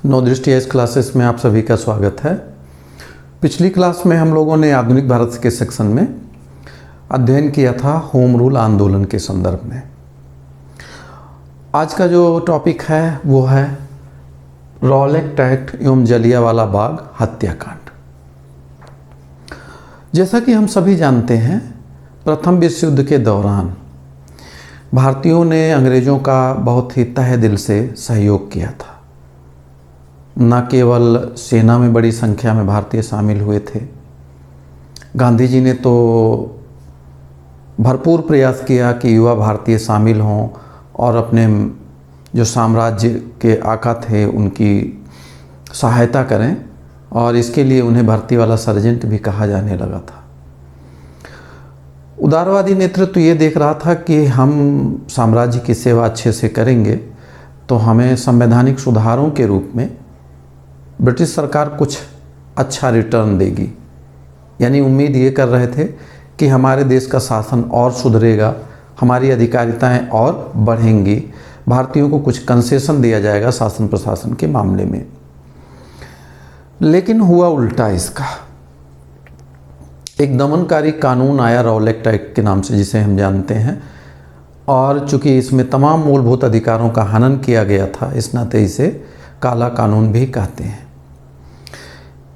नवदृष्टि इस क्लासेस में आप सभी का स्वागत है। पिछली क्लास में हम लोगों ने आधुनिक भारत के सेक्शन में अध्ययन किया था होम रूल आंदोलन के संदर्भ में। आज का जो टॉपिक है वो है रॉलेट एक्ट एवं जलियांवाला बाग हत्याकांड। जैसा कि हम सभी जानते हैं, प्रथम विश्व युद्ध के दौरान भारतीयों ने अंग्रेज़ों का बहुत ही तहे दिल से सहयोग किया था। न केवल सेना में बड़ी संख्या में भारतीय शामिल हुए थे, गांधी जी ने तो भरपूर प्रयास किया कि युवा भारतीय शामिल हों और अपने जो साम्राज्य के आका थे उनकी सहायता करें, और इसके लिए उन्हें भर्ती वाला सर्जेंट भी कहा जाने लगा था। उदारवादी नेतृत्व ये देख रहा था कि हम साम्राज्य की सेवा अच्छे से करेंगे तो हमें संवैधानिक सुधारों के रूप में ब्रिटिश सरकार कुछ अच्छा रिटर्न देगी। यानी उम्मीद ये कर रहे थे कि हमारे देश का शासन और सुधरेगा, हमारी अधिकारिताएं और बढ़ेंगी, भारतीयों को कुछ कंसेशन दिया जाएगा शासन प्रशासन के मामले में। लेकिन हुआ उल्टा। इसका एक दमनकारी कानून आया रॉलेट एक्ट के नाम से, जिसे हम जानते हैं, और चूंकि इसमें तमाम मूलभूत अधिकारों का हनन किया गया था, इस नाते इसे काला कानून भी कहते हैं।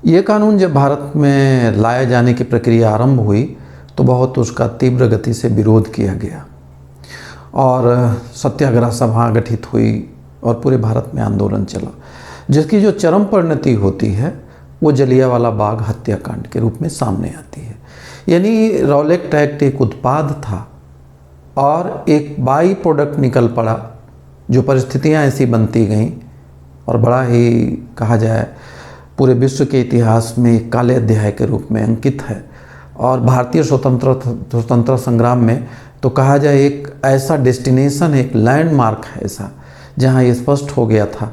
ये कानून जब भारत में लाया जाने की प्रक्रिया आरंभ हुई तो बहुत उसका तीव्र गति से विरोध किया गया और सत्याग्रह सभा गठित हुई और पूरे भारत में आंदोलन चला, जिसकी जो चरम परिणति होती है वो जलियांवाला बाग हत्याकांड के रूप में सामने आती है। यानी रॉलेट एक्ट एक उत्पाद था और एक बाई प्रोडक्ट निकल पड़ा, जो परिस्थितियां ऐसी बनती गईं और बड़ा ही कहा जाए पूरे विश्व के इतिहास में एक काले अध्याय के रूप में अंकित है। और भारतीय स्वतंत्रता संग्राम में तो कहा जाए एक ऐसा डेस्टिनेशन, एक लैंडमार्क है ऐसा, जहां ये स्पष्ट हो गया था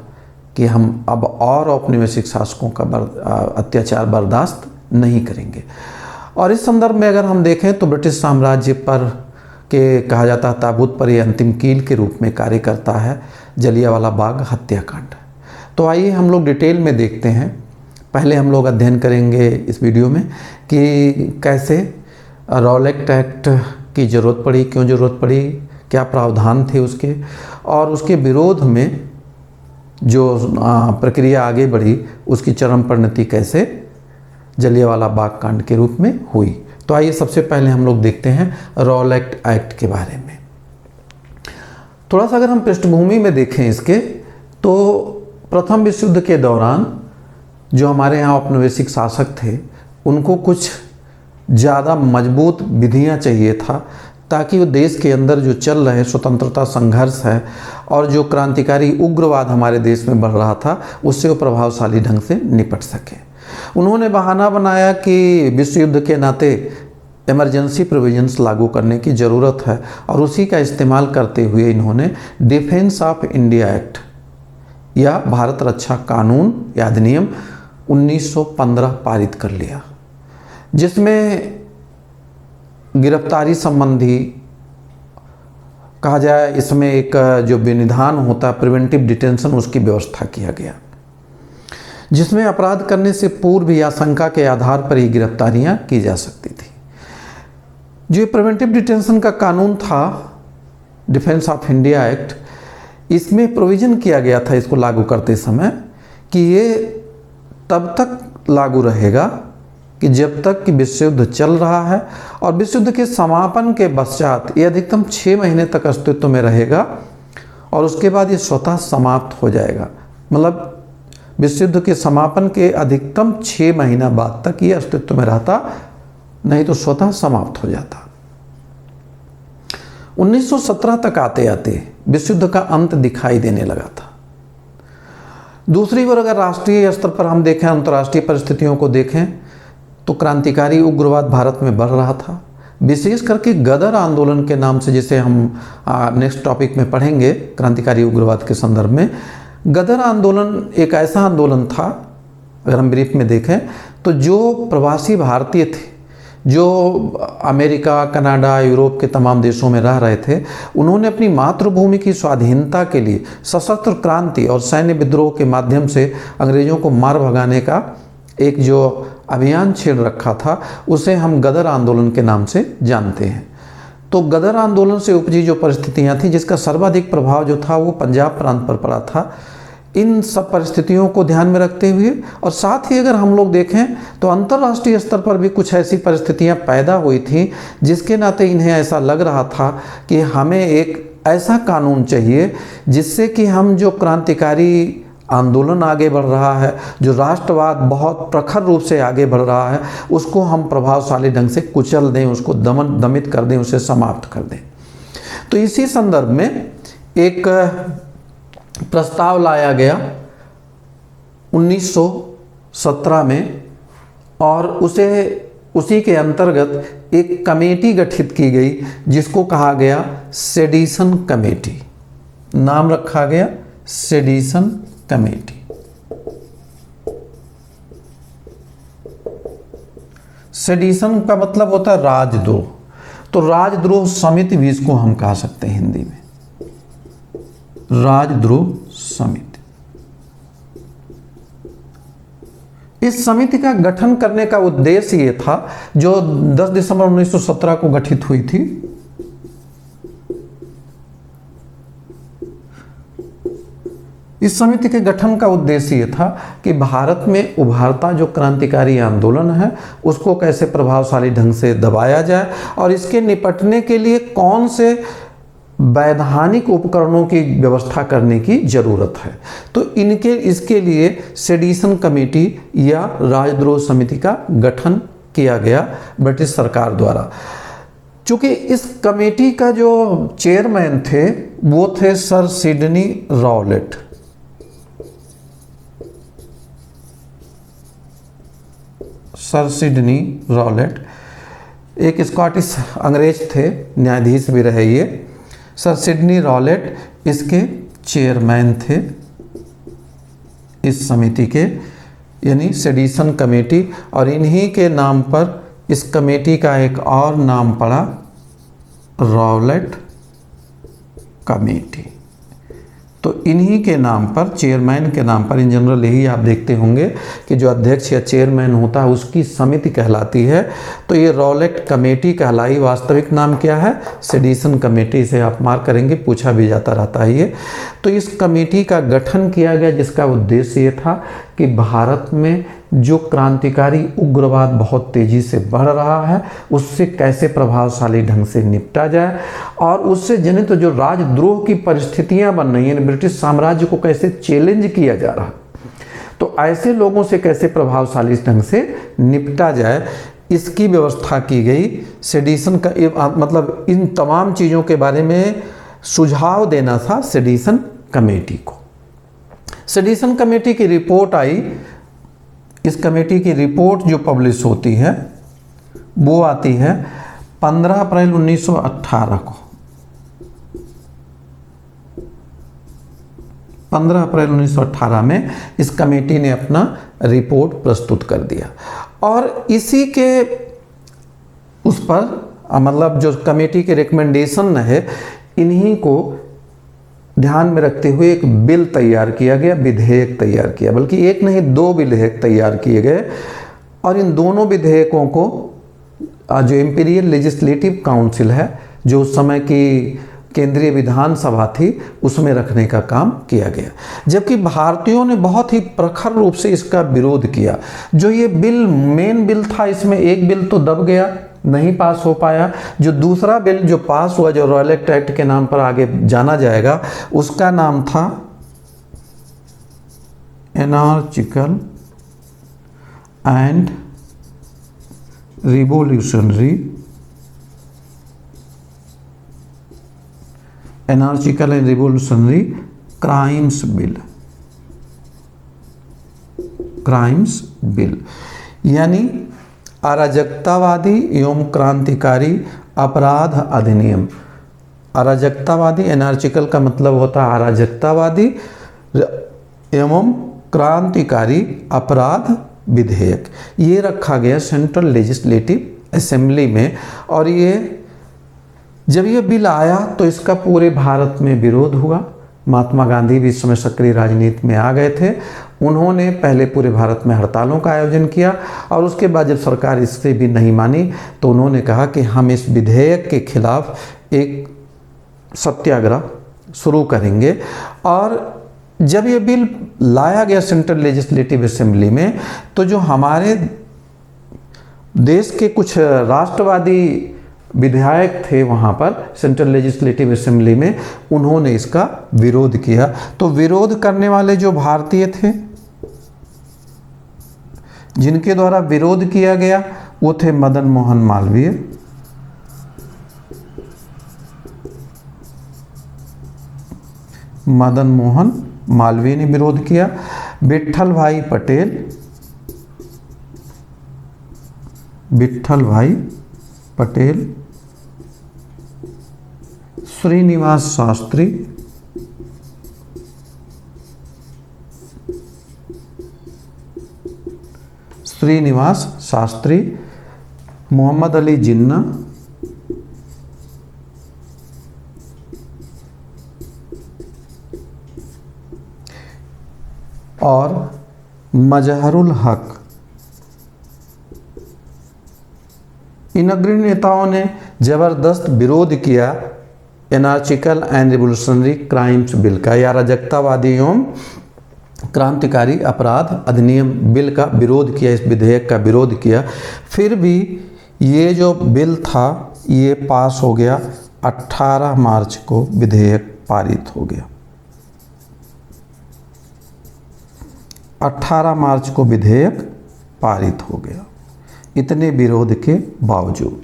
कि हम अब और औपनिवेशिक शासकों का अत्याचार बर्दाश्त नहीं करेंगे। और इस संदर्भ में अगर हम देखें तो ब्रिटिश साम्राज्य पर के कहा जाता है ताबूत पर ये अंतिम कील के रूप में कार्य करता है जलियांवाला बाग हत्याकांड। तो आइए हम लोग डिटेल में देखते हैं। पहले हम लोग अध्ययन करेंगे इस वीडियो में कि कैसे रॉलेट एक्ट की ज़रूरत पड़ी, क्यों ज़रूरत पड़ी, क्या प्रावधान थे उसके, और उसके विरोध में जो प्रक्रिया आगे बढ़ी उसकी चरम परिणति कैसे जलियांवाला बाग कांड के रूप में हुई। तो आइए सबसे पहले हम लोग देखते हैं रॉलेट एक्ट के बारे में। थोड़ा सा अगर हम पृष्ठभूमि में देखें इसके, तो प्रथम विश्व युद्ध के दौरान जो हमारे यहाँ औपनिवेशिक शासक थे उनको कुछ ज़्यादा मजबूत विधियाँ चाहिए था, ताकि वो देश के अंदर जो चल रहे स्वतंत्रता संघर्ष है और जो क्रांतिकारी उग्रवाद हमारे देश में बढ़ रहा था उससे वो प्रभावशाली ढंग से निपट सके। उन्होंने बहाना बनाया कि विश्व युद्ध के नाते इमरजेंसी प्रोविजंस लागू करने की ज़रूरत है, और उसी का इस्तेमाल करते हुए इन्होंने डिफेंस ऑफ इंडिया एक्ट या भारत रक्षा कानून या अधिनियम 1915 पारित कर लिया, जिसमें गिरफ्तारी संबंधी कहा जाए इसमें एक जो विनिधान होता है प्रिवेंटिव डिटेंशन, उसकी व्यवस्था किया गया, जिसमें अपराध करने से पूर्व या आशंका के आधार पर ही गिरफ्तारियां की जा सकती थी। जो प्रिवेंटिव डिटेंशन का कानून था डिफेंस ऑफ इंडिया एक्ट, इसमें प्रोविज़न किया गया था इसको लागू करते समय कि ये तब तक लागू रहेगा कि जब तक कि विश्व युद्ध चल रहा है, और विश्व युद्ध के समापन के पश्चात ये अधिकतम 6 महीने तक अस्तित्व में रहेगा और उसके बाद ये स्वतः समाप्त हो जाएगा। मतलब विश्व युद्ध के समापन के अधिकतम 6 महीना बाद तक ये अस्तित्व में रहता, नहीं तो स्वतः समाप्त हो जाता। 1917 तक आते आते विश्व युद्ध का अंत दिखाई देने लगा था। दूसरी ओर अगर राष्ट्रीय स्तर पर हम देखें, अंतर्राष्ट्रीय परिस्थितियों को देखें, तो क्रांतिकारी उग्रवाद भारत में बढ़ रहा था, विशेष करके गदर आंदोलन के नाम से, जिसे हम नेक्स्ट टॉपिक में पढ़ेंगे क्रांतिकारी उग्रवाद के संदर्भ में। गदर आंदोलन एक ऐसा आंदोलन था, अगर हम ब्रीफ में देखें तो, जो प्रवासी भारतीय थे जो अमेरिका, कनाडा, यूरोप के तमाम देशों में रह रहे थे, उन्होंने अपनी मातृभूमि की स्वाधीनता के लिए सशस्त्र क्रांति और सैन्य विद्रोह के माध्यम से अंग्रेज़ों को मार भगाने का एक जो अभियान छेड़ रखा था, उसे हम गदर आंदोलन के नाम से जानते हैं। तो गदर आंदोलन से उपजी जो परिस्थितियां थीं, जिसका सर्वाधिक प्रभाव जो था वो पंजाब प्रांत पर पड़ा था। इन सब परिस्थितियों को ध्यान में रखते हुए और साथ ही अगर हम लोग देखें तो अंतर्राष्ट्रीय स्तर पर भी कुछ ऐसी परिस्थितियां पैदा हुई थीं, जिसके नाते इन्हें ऐसा लग रहा था कि हमें एक ऐसा कानून चाहिए जिससे कि हम जो क्रांतिकारी आंदोलन आगे बढ़ रहा है, जो राष्ट्रवाद बहुत प्रखर रूप से आगे बढ़ रहा है, उसको हम प्रभावशाली ढंग से कुचल दें, उसको दमित कर दें, उसे समाप्त कर दें। तो इसी संदर्भ में एक प्रस्ताव लाया गया 1917 में और उसी के अंतर्गत एक कमेटी गठित की गई जिसको कहा गया सेडिशन कमेटी। नाम रखा गया सेडिशन कमेटी। सेडिशन का मतलब होता है राजद्रोह, तो राजद्रोह समिति भी इसको हम कह सकते हैं हिंदी में, राजद्रोह समिति। इस समिति का गठन करने का उद्देश्य ये था, जो 10 दिसंबर 1917 को गठित हुई थी। इस समिति के गठन का उद्देश्य ये था कि भारत में उभरता जो क्रांतिकारी आंदोलन है उसको कैसे प्रभावशाली ढंग से दबाया जाए और इसके निपटने के लिए कौन से वैधानिक उपकरणों की व्यवस्था करने की ज़रूरत है। तो इसके लिए सेडिशन कमेटी या राजद्रोह समिति का गठन किया गया ब्रिटिश सरकार द्वारा। चूँकि इस कमेटी का जो चेयरमैन थे वो थे sir Sydney Rowlatt. Sir Sydney Rowlatt एक स्कॉटिश अंग्रेज थे, न्यायाधीश भी रहे ये। सर सिडनी रॉलेट इसके चेयरमैन थे इस समिति के, यानी सेडिशन कमेटी, और इन्हीं के नाम पर इस कमेटी का एक और नाम पड़ा रॉलेट कमेटी। तो इन्हीं के नाम पर, चेयरमैन के नाम पर, इन जनरल यही आप देखते होंगे कि जो अध्यक्ष या चेयरमैन होता है उसकी समिति कहलाती है। तो ये रॉलेट कमेटी कहलाई। वास्तविक नाम क्या है? Sedition committee. इसे आप मार्क करेंगे, पूछा भी जाता रहता है ये। तो इस कमेटी का गठन किया गया जिसका उद्देश्य ये था कि भारत में जो क्रांतिकारी उग्रवाद बहुत तेज़ी से बढ़ रहा है उससे कैसे प्रभावशाली ढंग से निपटा जाए और उससे जनित तो जो राजद्रोह की परिस्थितियां बन रही हैं, ब्रिटिश साम्राज्य को कैसे चैलेंज किया जा रहा है, तो ऐसे लोगों से कैसे प्रभावशाली ढंग से निपटा जाए, इसकी व्यवस्था की गई। सेडिशन का मतलब इन तमाम चीज़ों के बारे में सुझाव देना था सेडिशन कमेटी को। सेडिशन कमेटी की रिपोर्ट आई। इस कमेटी की रिपोर्ट जो पब्लिश होती है वो आती है 15 अप्रैल 1918 को। 15 अप्रैल 1918 में इस कमेटी ने अपना रिपोर्ट प्रस्तुत कर दिया और इसी के उस पर मतलब जो कमेटी के रिकमेंडेशन है, इन्हीं को ध्यान में रखते हुए एक बिल तैयार किया गया, विधेयक तैयार किया, बल्कि एक नहीं 2 विधेयक तैयार किए गए। और इन दोनों विधेयकों को जो इंपीरियल लेजिस्लेटिव काउंसिल है, जो उस समय की केंद्रीय विधानसभा थी, उसमें रखने का काम किया गया। जबकि भारतीयों ने बहुत ही प्रखर रूप से इसका विरोध किया। जो ये बिल मेन बिल था, इसमें एक बिल तो दब गया, नहीं पास हो पाया। जो दूसरा बिल जो पास हुआ, जो रॉलेट एक्ट के नाम पर आगे जाना जाएगा, उसका नाम था anarchical and revolutionary crimes bill, यानी अराजकतावादी एवं क्रांतिकारी अपराध अधिनियम। अराजकतावादी, एनार्चिकल का मतलब होता है अराजकतावादी एवं क्रांतिकारी अपराध विधेयक। ये रखा गया सेंट्रल लेजिस्लेटिव असेंबली में। और ये जब ये बिल आया तो इसका पूरे भारत में विरोध हुआ। महात्मा गांधी भी इस समय सक्रिय राजनीति में आ गए थे। उन्होंने पहले पूरे भारत में हड़तालों का आयोजन किया और उसके बाद जब सरकार इससे भी नहीं मानी तो उन्होंने कहा कि हम इस विधेयक के खिलाफ एक सत्याग्रह शुरू करेंगे। और जब ये बिल लाया गया सेंट्रल लेजिस्लेटिव असेंबली में तो जो हमारे देश के कुछ राष्ट्रवादी विधायक थे वहाँ पर सेंट्रल लेजिस्लेटिव असेंबली में, उन्होंने इसका विरोध किया। तो विरोध करने वाले जो भारतीय थे जिनके द्वारा विरोध किया गया वो थे मदन मोहन मालवीय, मदन मोहन मालवीय ने विरोध किया, विट्ठल भाई पटेल, विट्ठल भाई पटेल, श्रीनिवास शास्त्री, श्रीनिवास शास्त्री, मोहम्मद अली जिन्ना, और मजहरुल हक। इन अग्रणी नेताओं ने जबरदस्त विरोध किया एनार्चिकल एंड रिवोल्यूशनरी क्राइम्स बिल का, या अराजकतावादी एवं क्रांतिकारी अपराध अधिनियम बिल का विरोध किया, इस विधेयक का विरोध किया। फिर भी ये जो बिल था ये पास हो गया। 18 मार्च को विधेयक पारित हो गया। 18 मार्च को विधेयक पारित हो गया इतने विरोध के बावजूद।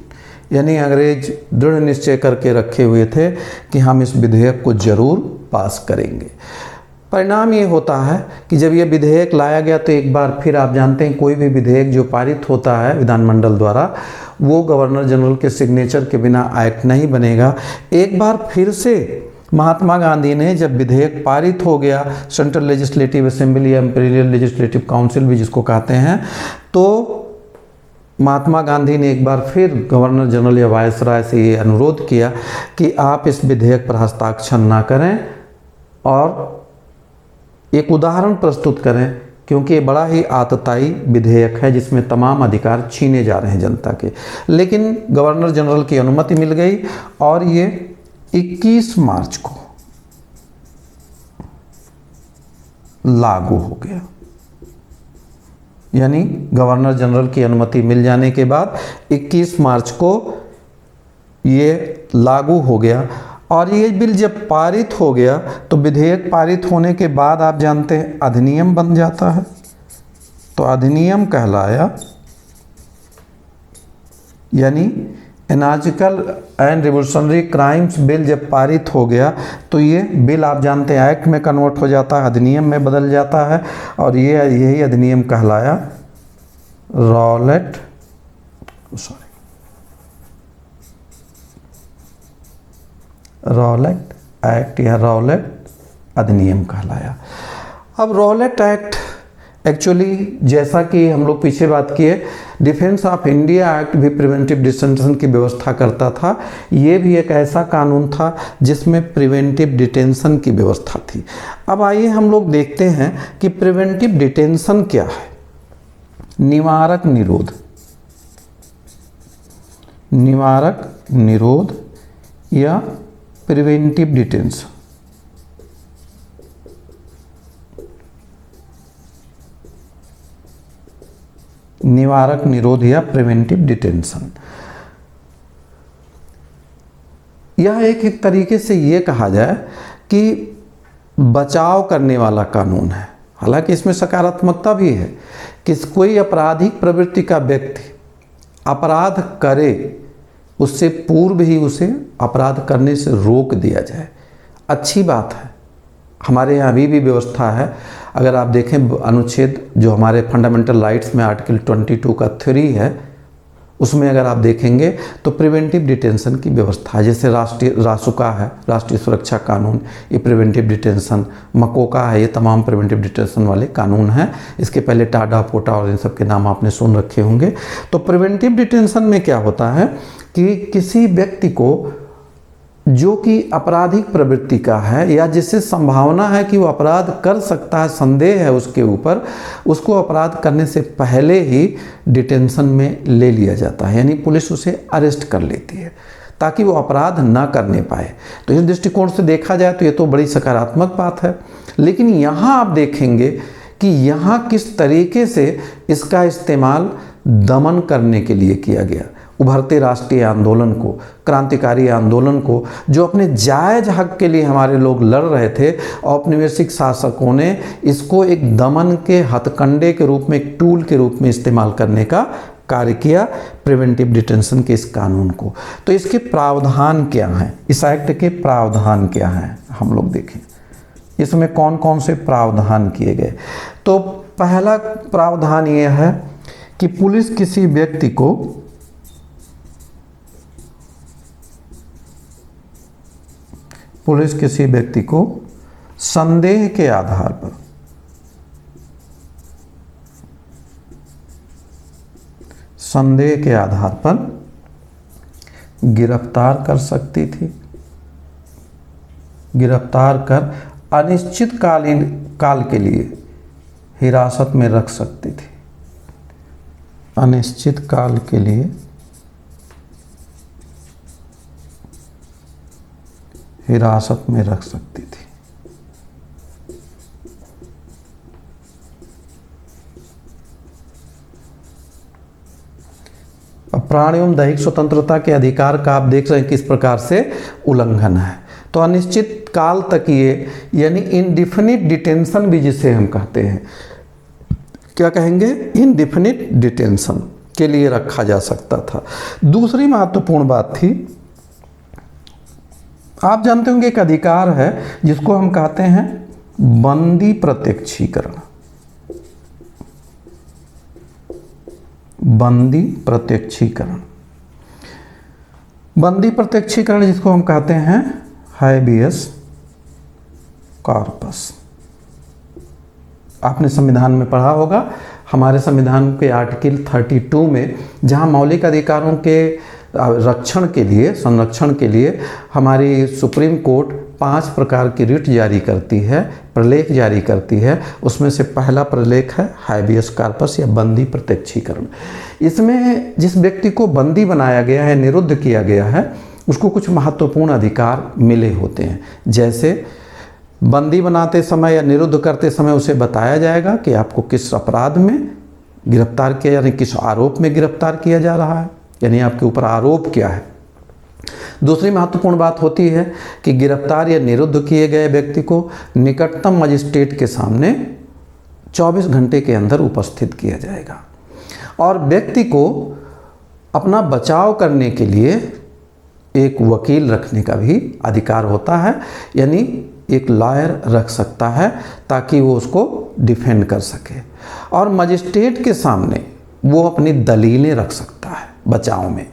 यानी अंग्रेज दृढ़ निश्चय करके रखे हुए थे कि हम इस विधेयक को जरूर पास करेंगे। परिणाम ये होता है कि जब ये विधेयक लाया गया तो एक बार फिर आप जानते हैं कोई भी विधेयक जो पारित होता है विधानमंडल द्वारा वो गवर्नर जनरल के सिग्नेचर के बिना एक्ट नहीं बनेगा। एक बार फिर से महात्मा गांधी ने जब विधेयक पारित हो गया सेंट्रल लेजिस्लेटिव असेंबली या इंपीरियल लेजिस्लेटिव काउंसिल भी जिसको कहते हैं, तो महात्मा गांधी ने एक बार फिर गवर्नर जनरल या वायसराय से ये अनुरोध किया कि आप इस विधेयक पर हस्ताक्षर ना करें और एक उदाहरण प्रस्तुत करें, क्योंकि ये बड़ा ही आतताई विधेयक है जिसमें तमाम अधिकार छीने जा रहे हैं जनता के। लेकिन गवर्नर जनरल की अनुमति मिल गई और ये 21 मार्च को लागू हो गया। यानी गवर्नर जनरल की अनुमति मिल जाने के बाद 21 मार्च को ये लागू हो गया। और ये बिल जब पारित हो गया तो विधेयक पारित होने के बाद आप जानते हैं अधिनियम बन जाता है। तो अधिनियम कहलाया, यानी anarchical and revolutionary crimes bill जब पारित हो गया तो ये बिल आप जानते हैं एक्ट में कन्वर्ट हो जाता है, अधिनियम में बदल जाता है। और ये यही अधिनियम कहलाया रॉलेट एक्ट या रॉलेट अधिनियम कहलाया। अब रॉलेट एक्ट एक्चुअली जैसा कि हम लोग पीछे बात किए, डिफेंस ऑफ इंडिया एक्ट भी प्रिवेंटिव डिटेंशन की व्यवस्था करता था। ये भी एक ऐसा कानून था जिसमें प्रिवेंटिव डिटेंशन की व्यवस्था थी। अब आइए हम लोग देखते हैं कि प्रिवेंटिव डिटेंशन क्या है। निवारक निरोध, निवारक निरोध या प्रिवेंटिव डिटेंशन। निवारक निरोध या प्रिवेंटिव डिटेंशन, यह एक तरीके से ये कहा जाए कि बचाव करने वाला कानून है। हालांकि इसमें सकारात्मकता भी है कि कोई आपराधिक प्रवृत्ति का व्यक्ति अपराध करे उससे पूर्व ही उसे अपराध करने से रोक दिया जाए, अच्छी बात है। हमारे यहाँ अभी भी व्यवस्था है। अगर आप देखें अनुच्छेद जो हमारे फंडामेंटल राइट्स में आर्टिकल 22 का 3 है, उसमें अगर आप देखेंगे तो प्रिवेंटिव डिटेंशन की व्यवस्था, जैसे राष्ट्रीय रासुका है, राष्ट्रीय सुरक्षा कानून, ये प्रिवेंटिव डिटेंशन, मकोका है, ये तमाम प्रिवेंटिव डिटेंशन वाले कानून हैं। इसके पहले टाडा, पोटा और इन सब के नाम आपने सुन रखे होंगे। तो प्रिवेंटिव डिटेंशन में क्या होता है कि किसी व्यक्ति को जो कि आपराधिक प्रवृत्ति का है या जिससे संभावना है कि वो अपराध कर सकता है, संदेह है उसके ऊपर, उसको अपराध करने से पहले ही डिटेंशन में ले लिया जाता है, यानी पुलिस उसे अरेस्ट कर लेती है ताकि वो अपराध ना करने पाए। तो इस दृष्टिकोण से देखा जाए तो ये तो बड़ी सकारात्मक बात है। लेकिन यहाँ आप देखेंगे कि यहाँ किस तरीके से इसका इस्तेमाल दमन करने के लिए किया गया। उभरते राष्ट्रीय आंदोलन को, क्रांतिकारी आंदोलन को, जो अपने जायज़ हक के लिए हमारे लोग लड़ रहे थे, औपनिवेशिक शासकों ने इसको एक दमन के हथकंडे के रूप में, एक टूल के रूप में इस्तेमाल करने का कार्य किया, प्रिवेंटिव डिटेंशन के इस कानून को। तो इसके प्रावधान क्या हैं, इस एक्ट के प्रावधान क्या हैं, हम लोग देखें इसमें कौन कौन से प्रावधान किए गए। तो पहला प्रावधान यह है कि पुलिस किसी व्यक्ति को संदेह के आधार पर गिरफ्तार कर सकती थी, गिरफ्तार कर अनिश्चित काल के लिए हिरासत में रख सकती थी, अनिश्चित काल के लिए हिरासत में रख सकती थी। अब प्राण एवं दैहिक स्वतंत्रता के अधिकार का आप देख रहे हैं किस प्रकार से उल्लंघन है। तो अनिश्चित काल तक ये, यानी इनडिफिनिट डिटेंशन भी जिसे हम कहते हैं, क्या कहेंगे, इनडिफिनिट डिटेंशन के लिए रखा जा सकता था। दूसरी महत्वपूर्ण बात थी, आप जानते होंगे एक अधिकार है जिसको हम कहते हैं बंदी प्रत्यक्षीकरण, बंदी प्रत्यक्षीकरण, बंदी प्रत्यक्षीकरण जिसको हम कहते हैं हैबियस कॉर्पस। आपने संविधान में पढ़ा होगा, हमारे संविधान के आर्टिकल 32 में जहां मौलिक अधिकारों के रक्षण के लिए, संरक्षण के लिए हमारी सुप्रीम कोर्ट 5 प्रकार की रिट जारी करती है, प्रलेख जारी करती है। उसमें से पहला प्रलेख है हैबियस कॉर्पस या बंदी प्रत्यक्षीकरण। इसमें जिस व्यक्ति को बंदी बनाया गया है, निरुद्ध किया गया है, उसको कुछ महत्वपूर्ण अधिकार मिले होते हैं। जैसे बंदी बनाते समय या निरुद्ध करते समय उसे बताया जाएगा कि आपको किस अपराध में गिरफ्तार किया, यानी किस आरोप में गिरफ्तार किया जा रहा है, यानी आपके ऊपर आरोप क्या है। दूसरी महत्वपूर्ण बात होती है कि गिरफ्तार या निरुद्ध किए गए व्यक्ति को निकटतम मजिस्ट्रेट के सामने 24 घंटे के अंदर उपस्थित किया जाएगा और व्यक्ति को अपना बचाव करने के लिए एक वकील रखने का भी अधिकार होता है, यानी एक लॉयर रख सकता है ताकि वो उसको डिफेंड कर सके। और मजिस्ट्रेट के सामने वो अपनी दलीलें रख सकता है बचाव में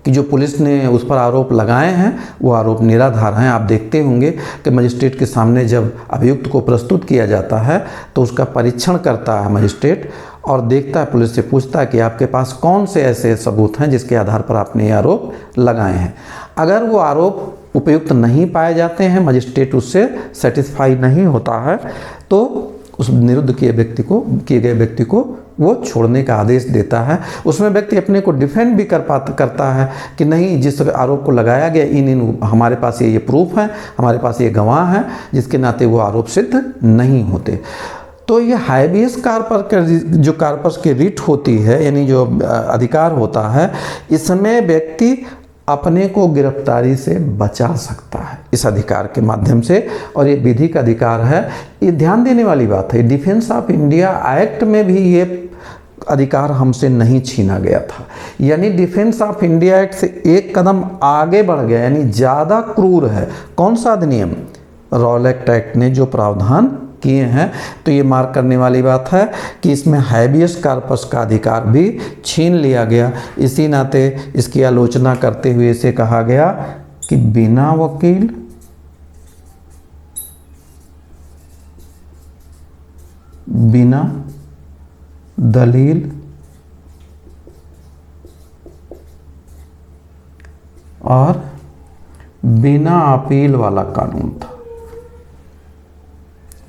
कि जो पुलिस ने उस पर आरोप लगाए हैं वो आरोप निराधार हैं। आप देखते होंगे कि मजिस्ट्रेट के सामने जब अभियुक्त को प्रस्तुत किया जाता है तो उसका परीक्षण करता है मजिस्ट्रेट और देखता है, पुलिस से पूछता है कि आपके पास कौन से ऐसे सबूत हैं जिसके आधार पर आपने ये आरोप लगाए हैं। अगर वो आरोप उपयुक्त नहीं पाए जाते हैं, मजिस्ट्रेट उससे सेटिस्फाई नहीं होता है, तो उस निरुद्ध किए गए व्यक्ति को वो छोड़ने का आदेश देता है। उसमें व्यक्ति अपने को डिफेंड भी करता है कि नहीं, जिस आरोप को लगाया गया इन हमारे पास ये प्रूफ है, हमारे पास ये गवाह हैं, जिसके नाते वो आरोप सिद्ध नहीं होते। तो ये हैबियस कॉर्पस जो कॉर्पस की रिट होती है, यानी जो अधिकार होता है, इसमें व्यक्ति अपने को गिरफ्तारी से बचा सकता है इस अधिकार के माध्यम से, और ये विधिक अधिकार है। ये ध्यान देने वाली बात है, डिफेंस ऑफ इंडिया एक्ट में भी ये अधिकार हमसे नहीं छीना गया था, यानी डिफेंस ऑफ इंडिया एक्ट से एक कदम आगे बढ़ गया, यानी ज़्यादा क्रूर है। कौन सा अधिनियम? रॉलेट एक्ट ने जो प्रावधान किए हैं, तो ये मार्क करने वाली बात है कि इसमें हैबियस कॉर्पस का अधिकार भी छीन लिया गया। इसी नाते इसकी आलोचना करते हुए इसे कहा गया कि बिना वकील, बिना दलील और बिना अपील वाला कानून था।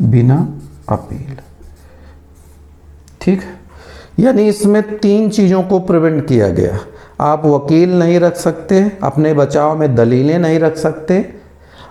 बिना अपील, ठीक है। यानी इसमें 3 चीज़ों को प्रिवेंट किया गया। आप वकील नहीं रख सकते, अपने बचाव में दलीलें नहीं रख सकते,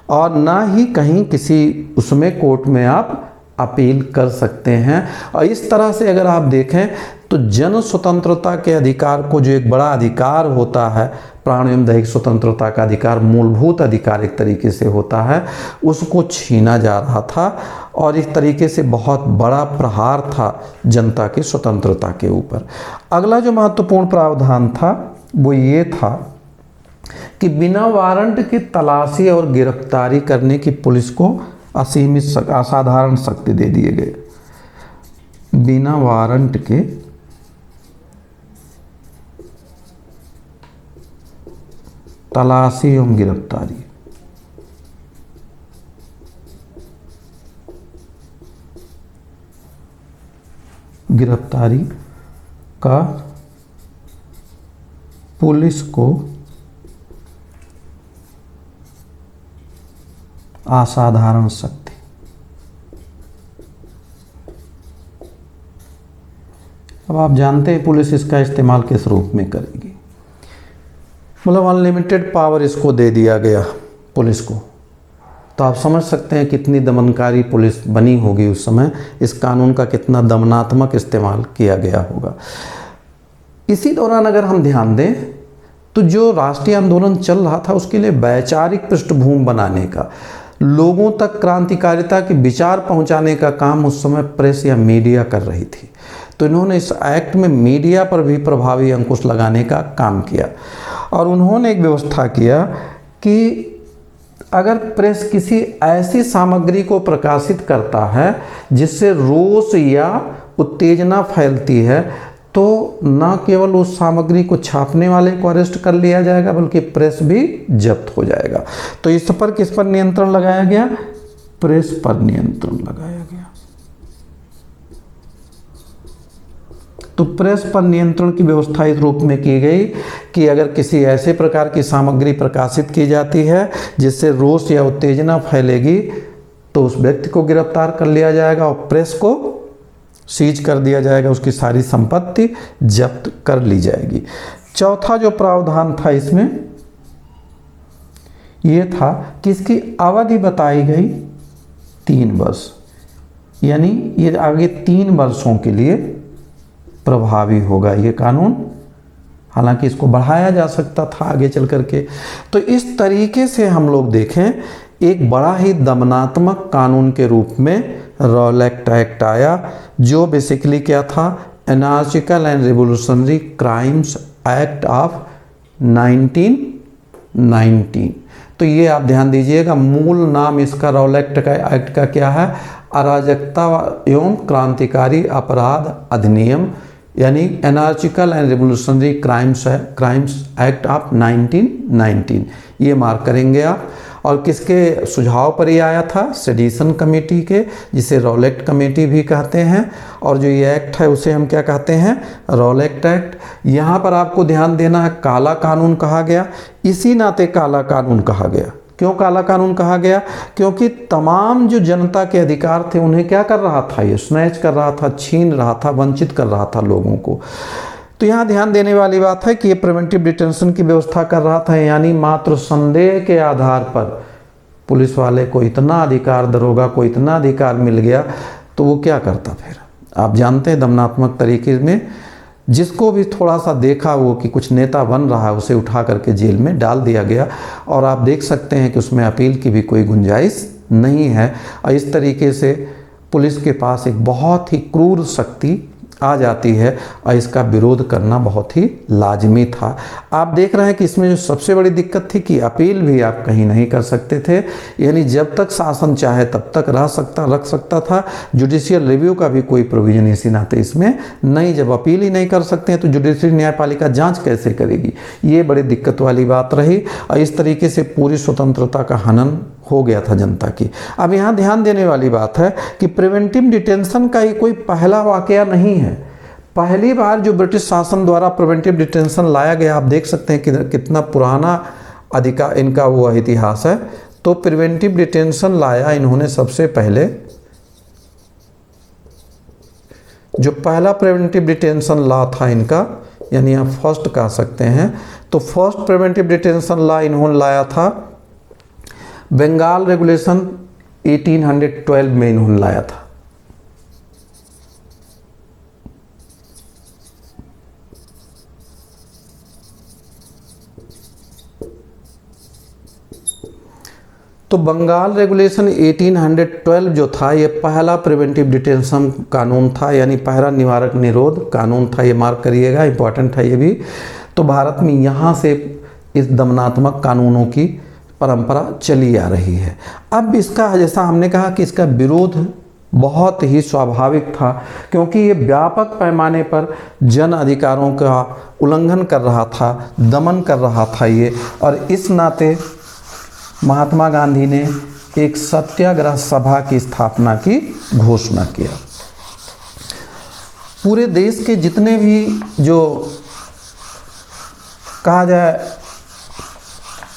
और ना ही कहीं किसी उसमें कोर्ट में आप अपील कर सकते हैं। और इस तरह से अगर आप देखें तो जन स्वतंत्रता के अधिकार को, जो एक बड़ा अधिकार होता है, प्राण एवं दैहिक स्वतंत्रता का अधिकार मूलभूत अधिकार एक तरीके से होता है, उसको छीना जा रहा था। और इस तरीके से बहुत बड़ा प्रहार था जनता की स्वतंत्रता के ऊपर। अगला जो महत्वपूर्ण प्रावधान था वो ये था कि बिना वारंट के तलाशी और गिरफ्तारी करने की पुलिस को असीमित असाधारण शक्ति दे दिए गए। बिना वारंट के तलाशी एवं गिरफ्तारी, का पुलिस को असाधारण शक्ति। अब आप जानते हैं पुलिस इसका इस्तेमाल किस रूप में करेगी। मतलब अनलिमिटेड पावर इसको दे दिया गया पुलिस को। तो आप समझ सकते हैं कितनी दमनकारी पुलिस बनी होगी उस समय, इस कानून का कितना दमनात्मक इस्तेमाल किया गया होगा। इसी दौरान अगर हम ध्यान दें तो जो राष्ट्रीय आंदोलन चल रहा था उसके लिए वैचारिक पृष्ठभूमि बनाने का, लोगों तक क्रांतिकारिता के विचार पहुंचाने का काम उस समय प्रेस या मीडिया कर रही थी। तो इन्होंने इस एक्ट में मीडिया पर भी प्रभावी अंकुश लगाने का काम किया। और उन्होंने एक व्यवस्था किया कि अगर प्रेस किसी ऐसी सामग्री को प्रकाशित करता है जिससे रोष या उत्तेजना फैलती है, तो न केवल उस सामग्री को छापने वाले को अरेस्ट कर लिया जाएगा बल्कि प्रेस भी जब्त हो जाएगा। तो इस पर किस पर नियंत्रण लगाया गया? प्रेस पर नियंत्रण लगाया गया। तो प्रेस पर नियंत्रण की व्यवस्था इस रूप में की गई कि अगर किसी ऐसे प्रकार की सामग्री प्रकाशित की जाती है जिससे रोष या उत्तेजना फैलेगी तो उस व्यक्ति को गिरफ्तार कर लिया जाएगा और प्रेस को सीज कर दिया जाएगा, उसकी सारी संपत्ति जब्त कर ली जाएगी। चौथा जो प्रावधान था इसमें यह था कि इसकी अवधि बताई गई 3 वर्ष, यानी ये आगे 3 वर्षों के लिए प्रभावी होगा ये कानून। हालांकि इसको बढ़ाया जा सकता था आगे चल करके। तो इस तरीके से हम लोग देखें एक बड़ा ही दमनात्मक कानून के रूप में रॉलेट एक्ट आया, जो बेसिकली क्या था? Anarchical and revolutionary crimes act of 1919। तो ये आप ध्यान दीजिएगा, मूल नाम इसका रॉलेट एक्ट का क्या है? अराजकता एवं क्रांतिकारी अपराध अधिनियम, यानी anarchical and revolutionary crimes act of 1919। ये मार्क करेंगे आप। और किसके सुझाव पर ये आया था? सेडिशन कमेटी के, जिसे रॉलेट कमेटी भी कहते हैं। और जो ये एक्ट है उसे हम क्या कहते हैं? Rowlatt act. यहाँ पर आपको ध्यान देना है, काला कानून कहा गया। इसी नाते काला कानून कहा गया। क्यों काला कानून कहा गया? क्योंकि तमाम जो जनता के अधिकार थे उन्हें क्या कर रहा था? ये स्नैच कर रहा था, छीन रहा था, वंचित कर रहा था लोगों को। तो यहाँ ध्यान देने वाली बात है कि ये प्रिवेंटिव डिटेंशन की व्यवस्था कर रहा था, यानी मात्र संदेह के आधार पर पुलिस वाले को इतना अधिकार, दरोगा को इतना अधिकार मिल गया तो वो क्या करता फिर? आप जानते हैं दमनात्मक तरीके में जिसको भी थोड़ा सा देखा वो कि कुछ नेता बन रहा है उसे उठा करके जेल में डाल दिया गया। और आप देख सकते हैं कि उसमें अपील की भी कोई गुंजाइश नहीं है। और इस तरीके से पुलिस के पास एक बहुत ही क्रूर शक्ति आ जाती है और इसका विरोध करना बहुत ही लाजमी था। आप देख रहे हैं कि इसमें जो सबसे बड़ी दिक्कत थी कि अपील भी आप कहीं नहीं कर सकते थे, यानी जब तक शासन चाहे तब तक रख सकता था। जुडिशियल रिव्यू का भी कोई प्रोविजन इसी नाते इसमें नहीं, जब अपील ही नहीं कर सकते हैं तो जुडिशरी न्यायपालिका जांच कैसे करेगी, ये बड़ी दिक्कत वाली बात रही और इस तरीके से पूरी स्वतंत्रता का हनन हो गया था जनता की। अब यहाँ ध्यान देने वाली बात है कि प्रिवेंटिव डिटेंशन का ये कोई पहला वाकया नहीं है। पहली बार जो ब्रिटिश शासन द्वारा प्रिवेंटिव डिटेंशन लाया गया, आप देख सकते हैं कि कितना पुराना अधिकार इनका वो इतिहास है। तो प्रिवेंटिव डिटेंशन लाया इन्होंने सबसे पहले, जो पहला प्रिवेंटिव डिटेंशन लॉ था इनका, यानी आप फर्स्ट कह सकते हैं, तो फर्स्ट प्रिवेंटिव डिटेंशन लॉ इन्होंने लाया था बंगाल रेगुलेशन 1812 में इन्होंने लाया था। तो बंगाल रेगुलेशन 1812 जो था ये पहला प्रिवेंटिव डिटेंशन कानून था, यानी पहला निवारक निरोध कानून था। ये मार्क करिएगा, इंपॉर्टेंट है ये भी। तो भारत में यहाँ से इस दमनात्मक कानूनों की परंपरा चली आ रही है। अब इसका, जैसा हमने कहा कि इसका विरोध बहुत ही स्वाभाविक था, क्योंकि ये व्यापक पैमाने पर जन अधिकारों का उल्लंघन कर रहा था, दमन कर रहा था ये। और इस नाते महात्मा गांधी ने एक सत्याग्रह सभा की स्थापना की घोषणा किया। पूरे देश के जितने भी जो कहा जाए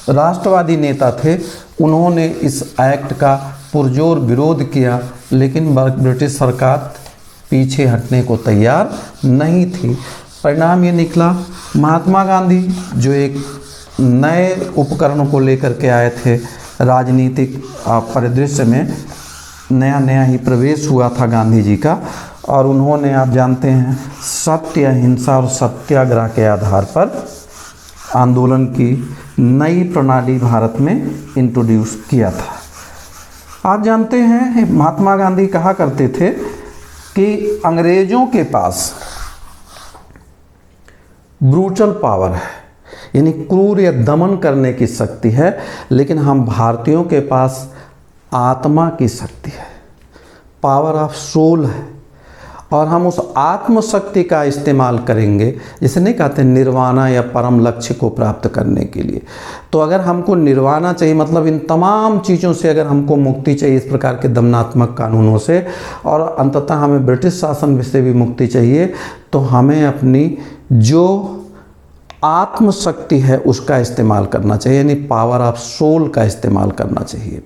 राष्ट्रवादी नेता थे, उन्होंने इस एक्ट का पुरजोर विरोध किया, लेकिन ब्रिटिश सरकार पीछे हटने को तैयार नहीं थी। परिणाम ये निकला, महात्मा गांधी जो एक नए उपकरणों को लेकर के आए थे, राजनीतिक परिदृश्य में नया नया ही प्रवेश हुआ था गांधी जी का, और उन्होंने, आप जानते हैं, सत्य, अहिंसा और सत्याग्रह के आधार पर आंदोलन की नई प्रणाली भारत में इंट्रोड्यूस किया था। आप जानते हैं महात्मा गांधी कहा करते थे कि अंग्रेजों के पास ब्रूटल पावर है, यानी क्रूर या दमन करने की शक्ति है, लेकिन हम भारतीयों के पास आत्मा की शक्ति है, पावर ऑफ सोल है, और हम उस आत्मशक्ति का इस्तेमाल करेंगे, जिसे नहीं कहते निर्वाणा या परम लक्ष्य को प्राप्त करने के लिए। तो अगर हमको निर्वाणा चाहिए, मतलब इन तमाम चीज़ों से अगर हमको मुक्ति चाहिए, इस प्रकार के दमनात्मक कानूनों से, और अंततः हमें ब्रिटिश शासन से भी मुक्ति चाहिए, तो हमें अपनी जो आत्मशक्ति है उसका इस्तेमाल करना चाहिए, यानी पावर ऑफ सोल का इस्तेमाल करना चाहिए।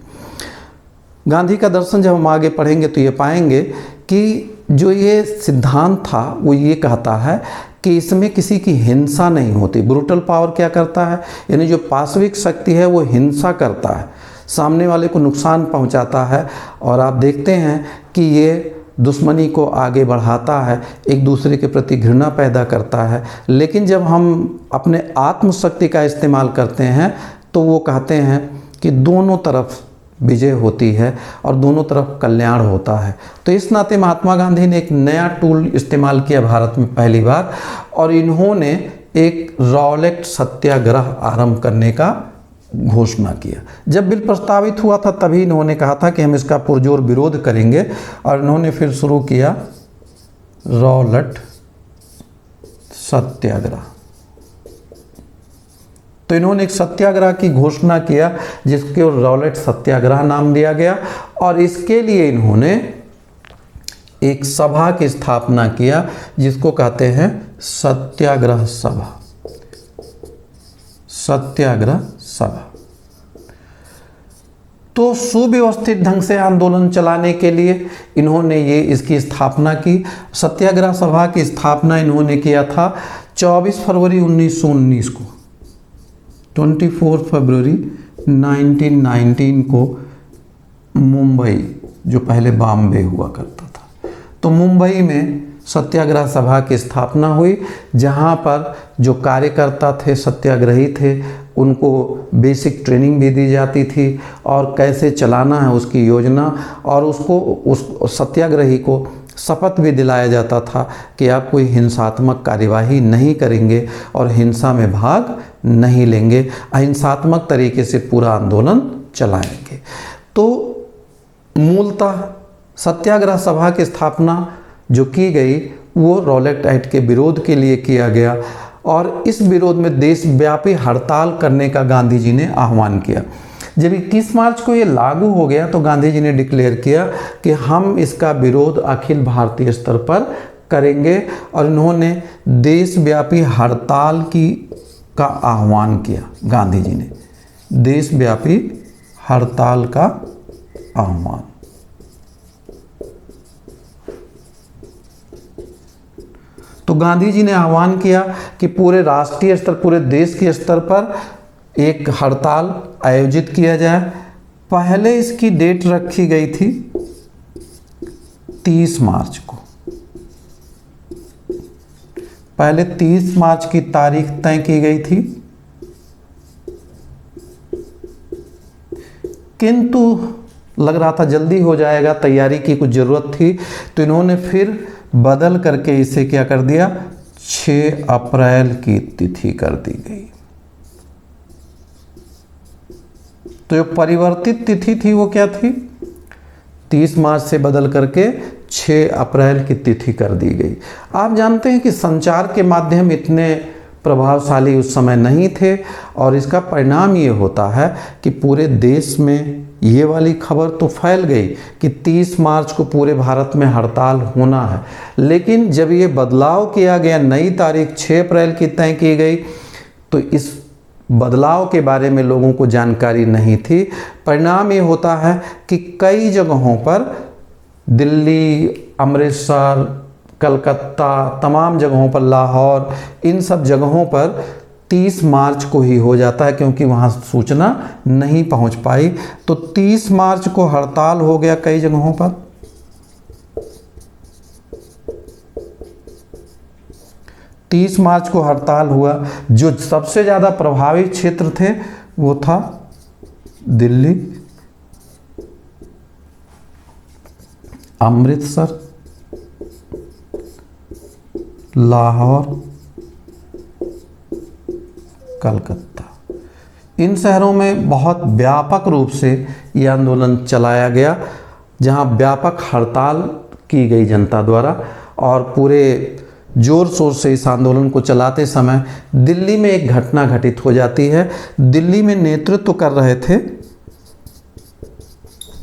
गांधी का दर्शन जब हम आगे पढ़ेंगे तो ये पाएंगे कि जो ये सिद्धांत था वो ये कहता है कि इसमें किसी की हिंसा नहीं होती। ब्रूटल पावर क्या करता है, यानी जो पाशविक शक्ति है वो हिंसा करता है, सामने वाले को नुकसान पहुंचाता है, और आप देखते हैं कि ये दुश्मनी को आगे बढ़ाता है, एक दूसरे के प्रति घृणा पैदा करता है। लेकिन जब हम अपने आत्मशक्ति का इस्तेमाल करते हैं तो वो कहते हैं कि दोनों तरफ विजय होती है और दोनों तरफ कल्याण होता है। तो इस नाते महात्मा गांधी ने एक नया टूल इस्तेमाल किया भारत में पहली बार, और इन्होंने एक रॉलेट सत्याग्रह आरंभ करने का घोषणा किया। जब बिल प्रस्तावित हुआ था तभी इन्होंने कहा था कि हम इसका पुरजोर विरोध करेंगे, और इन्होंने फिर शुरू किया रॉलेट सत्याग्रह। तो इन्होंने एक सत्याग्रह की घोषणा किया जिसके रॉलेट सत्याग्रह नाम दिया गया, और इसके लिए इन्होंने एक सभा की स्थापना किया जिसको कहते हैं सत्याग्रह सभा। सत्याग्रह सभा। तो सुव्यवस्थित ढंग से आंदोलन चलाने के लिए इन्होंने ये इसकी स्थापना की। सत्याग्रह सभा की स्थापना इन्होंने किया था 24 फरवरी 1919 को, 24 फरवरी 1919 को मुंबई, जो पहले बॉम्बे हुआ करता था, तो मुंबई में सत्याग्रह सभा की स्थापना हुई, जहां पर जो कार्यकर्ता थे, सत्याग्रही थे, उनको बेसिक ट्रेनिंग भी दी जाती थी और कैसे चलाना है उसकी योजना, और उसको उस सत्याग्रही को शपथ भी दिलाया जाता था कि आप कोई हिंसात्मक कार्यवाही नहीं करेंगे और हिंसा में भाग नहीं लेंगे, अहिंसात्मक तरीके से पूरा आंदोलन चलाएंगे। तो मूलतः सत्याग्रह सभा की स्थापना जो की गई वो रॉलेट एक्ट के विरोध के लिए किया गया और इस विरोध में देशव्यापी हड़ताल करने का गांधी जी ने आह्वान किया। जब 21 मार्च को ये लागू हो गया तो गांधी जी ने डिक्लेयर किया कि हम इसका विरोध अखिल भारतीय स्तर पर करेंगे और इन्होंने देशव्यापी हड़ताल का आह्वान किया। गांधी जी ने देशव्यापी हड़ताल का आह्वान। तो गांधी जी ने आह्वान किया कि पूरे राष्ट्रीय स्तर, पूरे देश के स्तर पर एक हड़ताल आयोजित किया जाए। पहले इसकी डेट रखी गई थी 30 मार्च को। पहले 30 मार्च की तारीख तय की गई थी, किंतु लग रहा था जल्दी हो जाएगा, तैयारी की कुछ ज़रूरत थी, तो इन्होंने फिर बदल करके इसे क्या कर दिया, 6 अप्रैल की तिथि कर दी गई। तो जो परिवर्तित तिथि थी वो क्या थी, 30 मार्च से बदल करके 6 अप्रैल की तिथि कर दी गई। आप जानते हैं कि संचार के माध्यम इतने प्रभावशाली उस समय नहीं थे और इसका परिणाम ये होता है कि पूरे देश में ये वाली खबर तो फैल गई कि 30 मार्च को पूरे भारत में हड़ताल होना है, लेकिन जब ये बदलाव किया गया, नई तारीख 6 अप्रैल की तय की गई, तो इस बदलाव के बारे में लोगों को जानकारी नहीं थी। परिणाम ये होता है कि कई जगहों पर, दिल्ली, अमृतसर, कलकत्ता, तमाम जगहों पर, लाहौर, इन सब जगहों पर 30 मार्च को ही हो जाता है क्योंकि वहाँ सूचना नहीं पहुँच पाई। तो 30 मार्च को हड़ताल हो गया कई जगहों पर। तीस मार्च को हड़ताल हुआ। जो सबसे ज़्यादा प्रभावित क्षेत्र थे वो था दिल्ली, अमृतसर, लाहौर, कलकत्ता। इन शहरों में बहुत व्यापक रूप से ये आंदोलन चलाया गया, जहां व्यापक हड़ताल की गई जनता द्वारा। और पूरे जोर शोर से इस आंदोलन को चलाते समय दिल्ली में एक घटना घटित हो जाती है। दिल्ली में नेतृत्व कर रहे थे,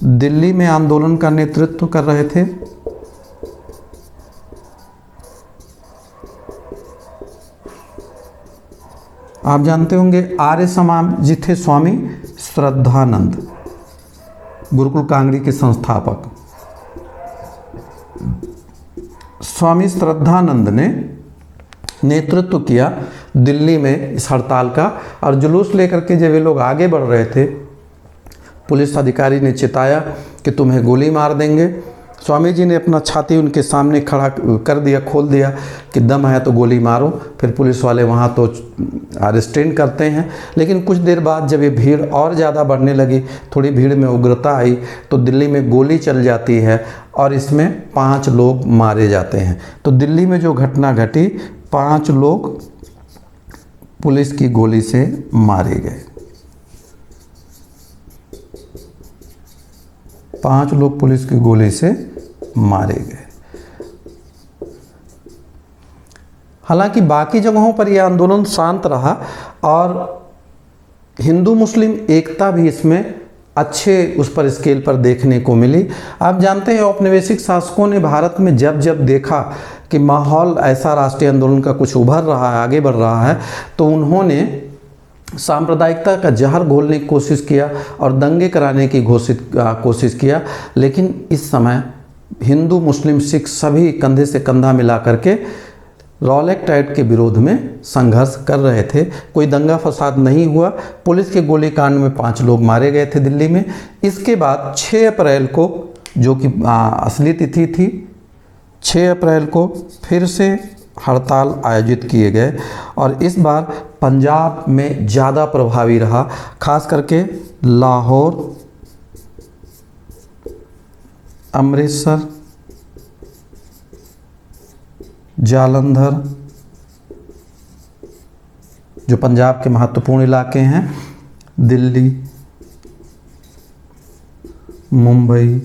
दिल्ली में आंदोलन का नेतृत्व कर रहे थे आप जानते होंगे आर्य समाज जी थे स्वामी श्रद्धानंद, गुरुकुल कांगड़ी के संस्थापक। स्वामी श्रद्धानंद ने नेतृत्व किया दिल्ली में इस हड़ताल का, और जुलूस लेकर के जब ये लोग आगे बढ़ रहे थे, पुलिस अधिकारी ने चिताया कि तुम्हें गोली मार देंगे। स्वामी जी ने अपना छाती उनके सामने खड़ा कर दिया, खोल दिया कि दम है तो गोली मारो। फिर पुलिस वाले वहाँ तो अरेस्टेंट करते हैं, लेकिन कुछ देर बाद जब ये भीड़ और ज़्यादा बढ़ने लगी, थोड़ी भीड़ में उग्रता आई, तो दिल्ली में गोली चल जाती है और इसमें 5 लोग मारे जाते हैं। तो दिल्ली में जो घटना घटी, 5 लोग पुलिस की गोली से मारे गए। 5 लोग पुलिस की गोली से मारे गए। हालांकि बाकी जगहों पर यह आंदोलन शांत रहा और हिंदू मुस्लिम एकता भी इसमें अच्छे उस पर स्केल पर देखने को मिली। आप जानते हैं औपनिवेशिक शासकों ने भारत में जब जब देखा कि माहौल ऐसा राष्ट्रीय आंदोलन का कुछ उभर रहा है, आगे बढ़ रहा है, तो उन्होंने सांप्रदायिकता का जहर घोलने की कोशिश किया और दंगे कराने की कोशिश किया। लेकिन इस समय हिंदू मुस्लिम सिख सभी कंधे से कंधा मिला करके रॉलेट एक्ट के विरोध में संघर्ष कर रहे थे। कोई दंगा फसाद नहीं हुआ। पुलिस के गोलीकांड में 5 लोग मारे गए थे दिल्ली में। इसके बाद 6 अप्रैल को, जो कि असली तिथि थी, 6 अप्रैल को फिर से हड़ताल आयोजित किए गए और इस बार पंजाब में ज़्यादा प्रभावी रहा, खास करके लाहौर, अमृतसर, जालंधर, जो पंजाब के महत्वपूर्ण इलाके हैं, दिल्ली, मुंबई,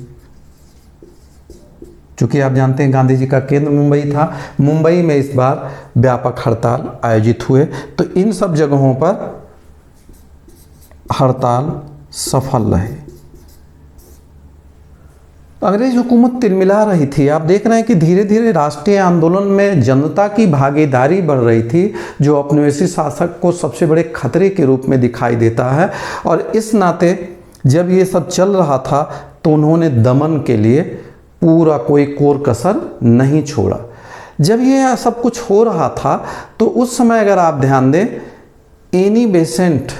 चूँकि आप जानते हैं गांधी जी का केंद्र मुंबई था, मुंबई में इस बार व्यापक हड़ताल आयोजित हुए। तो इन सब जगहों पर हड़ताल सफल रहे। अंग्रेज हुकूमत तिलमिला रही थी। आप देख रहे हैं कि धीरे धीरे राष्ट्रीय आंदोलन में जनता की भागीदारी बढ़ रही थी, जो औपनिवेशिक शासक को सबसे बड़े खतरे के रूप में दिखाई देता है। और इस नाते जब ये सब चल रहा था तो उन्होंने दमन के लिए पूरा कोई कोर कसर नहीं छोड़ा। जब ये सब कुछ हो रहा था तो उस समय अगर आप ध्यान दें, एनी बेसेंट,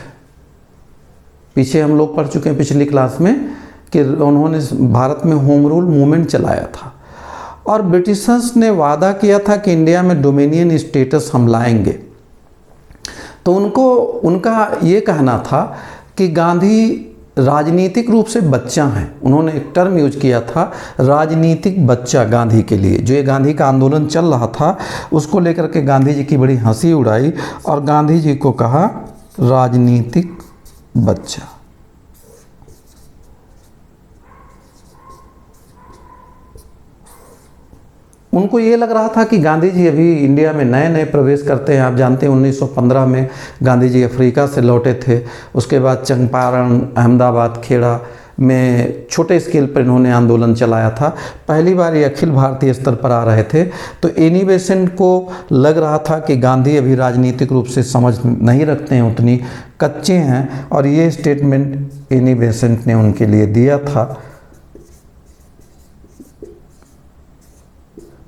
पीछे हम लोग पढ़ चुके हैं पिछली क्लास में कि उन्होंने भारत में होम रूल मूवमेंट चलाया था और ब्रिटिशर्स ने वादा किया था कि इंडिया में डोमिनियन स्टेटस हम लाएंगे। तो उनका ये कहना था कि गांधी राजनीतिक रूप से बच्चा हैं। उन्होंने एक टर्म यूज किया था, राजनीतिक बच्चा, गांधी के लिए। जो ये गांधी का आंदोलन चल रहा था उसको लेकर के गांधी जी की बड़ी हंसी उड़ाई और गांधी जी को कहा राजनीतिक बच्चा। उनको ये लग रहा था कि गांधी जी अभी इंडिया में नए नए प्रवेश करते हैं। आप जानते हैं 1915 में गांधी जी अफ्रीका से लौटे थे। उसके बाद चंपारण, अहमदाबाद, खेड़ा में छोटे स्केल पर इन्होंने आंदोलन चलाया था। पहली बार ये अखिल भारतीय स्तर पर आ रहे थे। तो एनी बेसेंट को लग रहा था कि गांधी अभी राजनीतिक रूप से समझ नहीं रखते हैं, उतनी कच्चे हैं, और ये स्टेटमेंट एनी बेसेंट ने उनके लिए दिया था।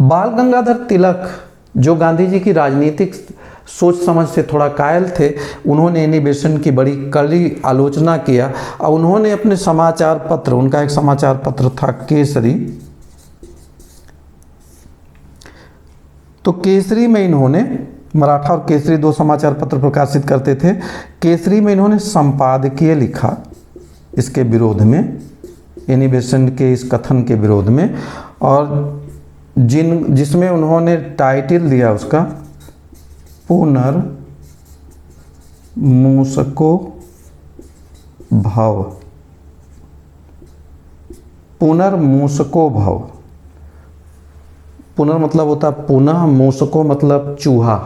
बाल गंगाधर तिलक, जो गांधी जी की राजनीतिक सोच समझ से थोड़ा कायल थे, उन्होंने एनी बेसेंट की बड़ी कड़ी आलोचना किया और उन्होंने अपने समाचार पत्र, उनका एक समाचार पत्र था केसरी, तो केसरी में इन्होंने, मराठा और केसरी दो समाचार पत्र प्रकाशित करते थे, केसरी में इन्होंने संपादकीय लिखा इसके विरोध में, एनी बेसेंट के इस कथन के विरोध में, और जिसमें उन्होंने टाइटल दिया उसका पुनर्मूसको भव। पुनर्मूसको भव, पुनर् मतलब होता पुनः, मूसको मतलब चूहा,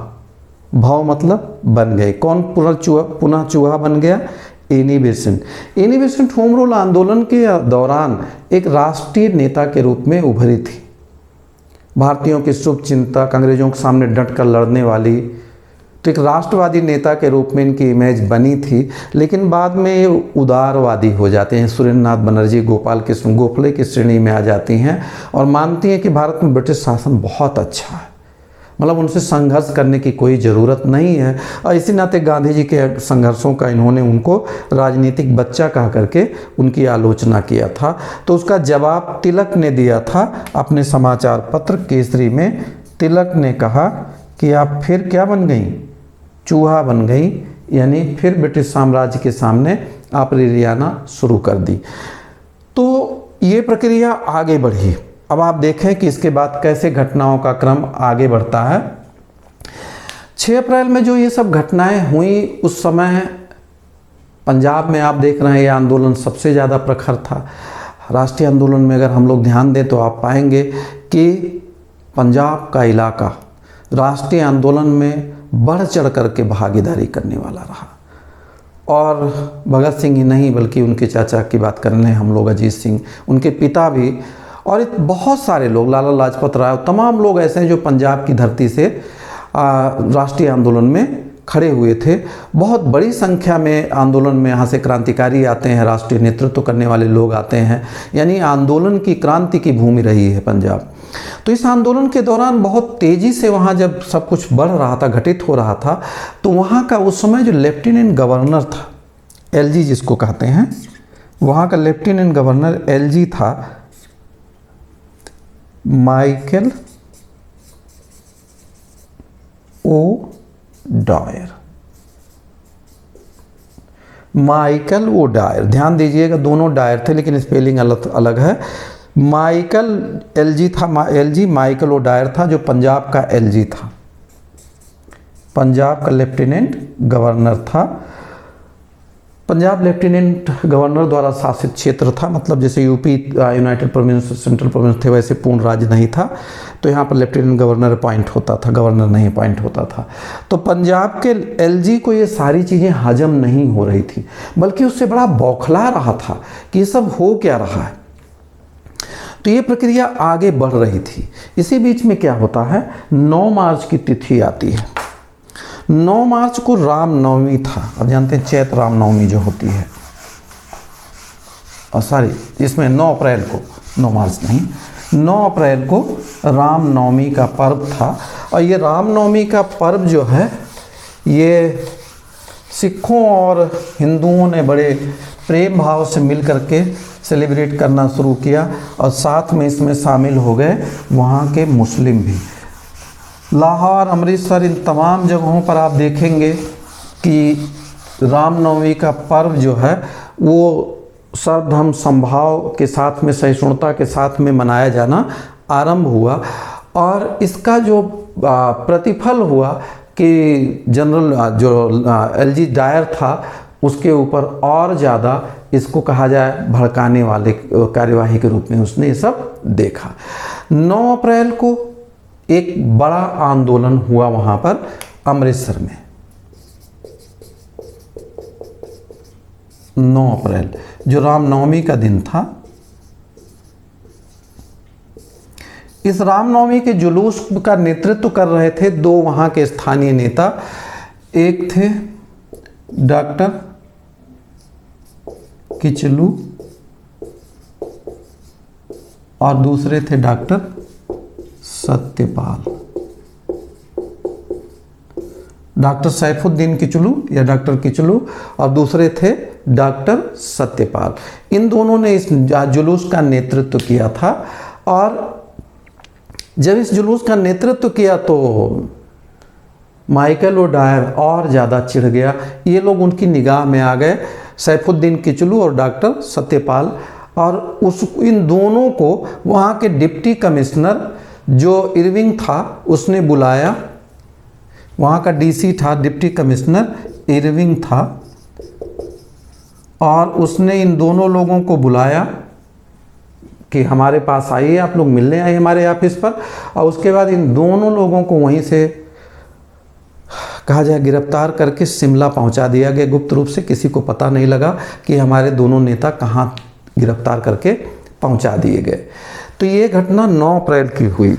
भव मतलब बन गए। कौन पुनः चूहा बन गया? Annie Besant. Annie Besant home rule आंदोलन के दौरान एक राष्ट्रीय नेता के रूप में उभरी थी। भारतीयों की शुभ चिंतक, अंग्रेजों के सामने डटकर लड़ने वाली, तो एक राष्ट्रवादी नेता के रूप में इनकी इमेज बनी थी। लेकिन बाद में ये उदारवादी हो जाते हैं। सुरेंद्रनाथ बनर्जी, गोपाल कृष्ण गोखले की श्रेणी में आ जाती हैं और मानती हैं कि भारत में ब्रिटिश शासन बहुत अच्छा है, मतलब उनसे संघर्ष करने की कोई ज़रूरत नहीं है। और इसी नाते गांधी जी के संघर्षों का इन्होंने उनको राजनीतिक बच्चा कह करके उनकी आलोचना किया था। तो उसका जवाब तिलक ने दिया था अपने समाचार पत्र केसरी में। तिलक ने कहा कि आप फिर क्या बन गई? चूहा बन गई, यानी फिर ब्रिटिश साम्राज्य के सामने आप रिरियाना शुरू कर दी। तो ये प्रक्रिया आगे बढ़ी। अब आप देखें कि इसके बाद कैसे घटनाओं का क्रम आगे बढ़ता है। 6 अप्रैल में जो ये सब घटनाएं हुई, उस समय पंजाब में आप देख रहे हैं ये आंदोलन सबसे ज़्यादा प्रखर था। राष्ट्रीय आंदोलन में अगर हम लोग ध्यान दें तो आप पाएंगे कि पंजाब का इलाका राष्ट्रीय आंदोलन में बढ़ चढ़ करके भागीदारी करने वाला रहा। और भगत सिंह ही नहीं बल्कि उनके चाचा की बात कर रहे हैं हम लोग, अजीत सिंह, उनके पिता भी, और बहुत सारे लोग, लाला लाजपत राय, तमाम लोग ऐसे हैं जो पंजाब की धरती से राष्ट्रीय आंदोलन में खड़े हुए थे। बहुत बड़ी संख्या में आंदोलन में यहाँ से क्रांतिकारी आते हैं, राष्ट्रीय नेतृत्व करने वाले लोग आते हैं, यानी आंदोलन की, क्रांति की भूमि रही है पंजाब। तो इस आंदोलन के दौरान बहुत तेज़ी से वहाँ जब सब कुछ बढ़ रहा था, घटित हो रहा था, तो वहाँ का उस समय जो लेफ्टिनेंट गवर्नर था, एलजी जिसको कहते हैं, वहाँ का लेफ्टिनेंट गवर्नर एलजी था माइकल ओ डायर। माइकल ओ डायर, ध्यान दीजिएगा दोनों डायर थे लेकिन स्पेलिंग अलग अलग है। माइकल एलजी था, एलजी माइकल ओडायर था जो पंजाब का एलजी था, पंजाब का लेफ्टिनेंट गवर्नर था। पंजाब लेफ्टिनेंट गवर्नर द्वारा शासित क्षेत्र था, मतलब जैसे UP United province central province थे वैसे पूर्ण राज्य नहीं था, तो यहाँ पर लेफ्टिनेंट गवर्नर अपॉइंट होता था, गवर्नर नहीं अपॉइंट होता था। तो पंजाब के एलजी को ये सारी चीज़ें हजम नहीं हो रही थी, बल्कि उससे बड़ा बौखला रहा था कि ये सब हो क्या रहा है। तो ये प्रक्रिया आगे बढ़ रही थी। इसी बीच में क्या होता है, 9 मार्च की तिथि आती है। 9 मार्च को रामनवमी था। अब जानते हैं चैत रामनवमी जो होती है, और सॉरी इसमें 9 अप्रैल को, 9 मार्च नहीं, 9 अप्रैल को रामनवमी का पर्व था। और ये रामनवमी का पर्व जो है ये सिखों और हिंदुओं ने बड़े प्रेम भाव से मिल करके सेलिब्रेट करना शुरू किया, और साथ में इसमें शामिल हो गए वहाँ के मुस्लिम भी। लाहौर, अमृतसर, इन तमाम जगहों पर आप देखेंगे कि रामनवमी का पर्व जो है वो सर्वधर्म समभाव के साथ में, सहिष्णुता के साथ में मनाया जाना आरंभ हुआ। और इसका जो प्रतिफल हुआ कि जनरल जो एलजी डायर था उसके ऊपर और ज़्यादा इसको कहा जाए भड़काने वाले कार्यवाही के रूप में उसने ये सब देखा। 9 अप्रैल को एक बड़ा आंदोलन हुआ वहाँ पर अमृतसर में। 9 अप्रैल जो रामनवमी का दिन था, इस रामनवमी के जुलूस का नेतृत्व कर रहे थे 2 वहाँ के स्थानीय नेता। एक थे डॉक्टर किचलू और दूसरे थे डॉक्टर सत्यपाल। डॉक्टर सैफुद्दीन किचलू या डॉक्टर किचलू और दूसरे थे डॉक्टर सत्यपाल। इन दोनों ने इस जुलूस का नेतृत्व किया था। और जब इस जुलूस का नेतृत्व किया तो माइकल ओडायर और ज़्यादा चिढ़ गया। ये लोग उनकी निगाह में आ गए, सैफुद्दीन किचलू और डॉक्टर सत्यपाल। और इन दोनों को वहाँ के डिप्टी कमिश्नर जो इरविंग था उसने बुलाया। वहाँ का डीसी था, डिप्टी कमिश्नर इरविंग था, और उसने इन दोनों लोगों को बुलाया कि हमारे पास आइए, आप लोग मिलने आइए हमारे ऑफिस पर। और उसके बाद इन दोनों लोगों को वहीं से कहा जाए गिरफ्तार करके शिमला पहुंचा दिया गया गुप्त रूप से। किसी को पता नहीं लगा कि हमारे दोनों नेता कहाँ गिरफ्तार करके पहुंचा दिए गए। तो ये घटना 9 अप्रैल की हुई।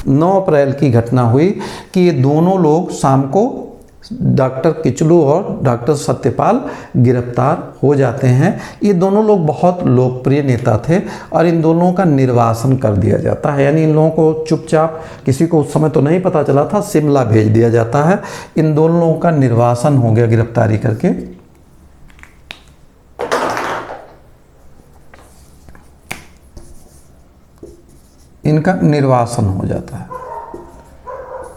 9 अप्रैल की घटना हुई कि ये दोनों लोग शाम को डॉक्टर किचलू और डॉक्टर सत्यपाल गिरफ्तार हो जाते हैं। ये दोनों लोग बहुत लोकप्रिय नेता थे और इन दोनों का निर्वासन कर दिया जाता है। यानी इन लोगों को चुपचाप, किसी को उस समय तो नहीं पता चला था, शिमला भेज दिया जाता है। इन दोनों लोगों का निर्वासन हो गया गिरफ्तारी करके। इनका निर्वासन हो जाता है,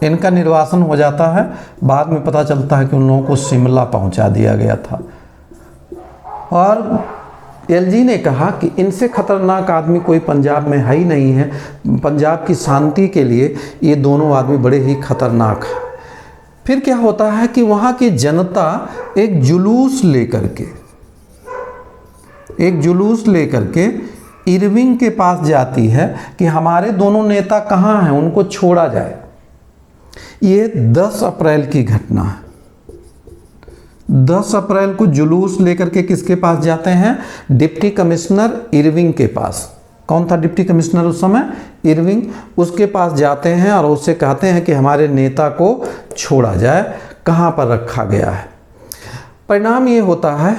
इनका निर्वासन हो जाता है। बाद में पता चलता है कि उन लोगों को शिमला पहुंचा दिया गया था। और एलजी ने कहा कि इनसे खतरनाक आदमी कोई पंजाब में है ही नहीं है। पंजाब की शांति के लिए ये दोनों आदमी बड़े ही खतरनाक हैं। फिर क्या होता है कि वहाँ की जनता एक जुलूस लेकर के इरविंग के पास जाती है कि हमारे दोनों नेता कहाँ हैं, उनको छोड़ा जाए। ये 10 अप्रैल की घटना है। 10 अप्रैल को जुलूस लेकर के किसके पास जाते हैं? डिप्टी कमिश्नर इरविंग के पास। कौन था डिप्टी कमिश्नर उस समय? इरविंग। उसके पास जाते हैं और उससे कहते हैं कि हमारे नेता को छोड़ा जाए, कहाँ पर रखा गया है। परिणाम ये होता है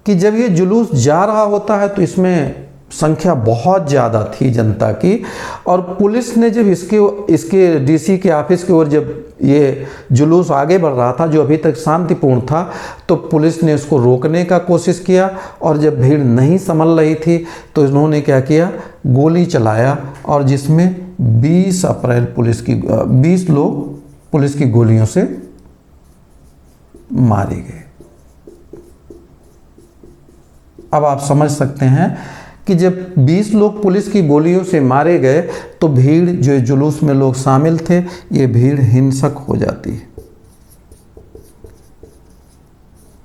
कि जब ये जुलूस जा रहा होता है तो इसमें संख्या बहुत ज़्यादा थी जनता की, और पुलिस ने जब इसके डीसी के ऑफिस की ओर जब ये जुलूस आगे बढ़ रहा था, जो अभी तक शांतिपूर्ण था, तो पुलिस ने इसको रोकने का कोशिश किया। और जब भीड़ नहीं संभल रही थी तो इन्होंने क्या किया, गोली चलाया, और जिसमें 20 अप्रैल 20 लोग पुलिस की गोलियों से मारे गए। अब आप समझ सकते हैं कि जब 20 लोग पुलिस की गोलियों से मारे गए तो भीड़, जो जुलूस में लोग शामिल थे, ये भीड़ हिंसक हो जाती है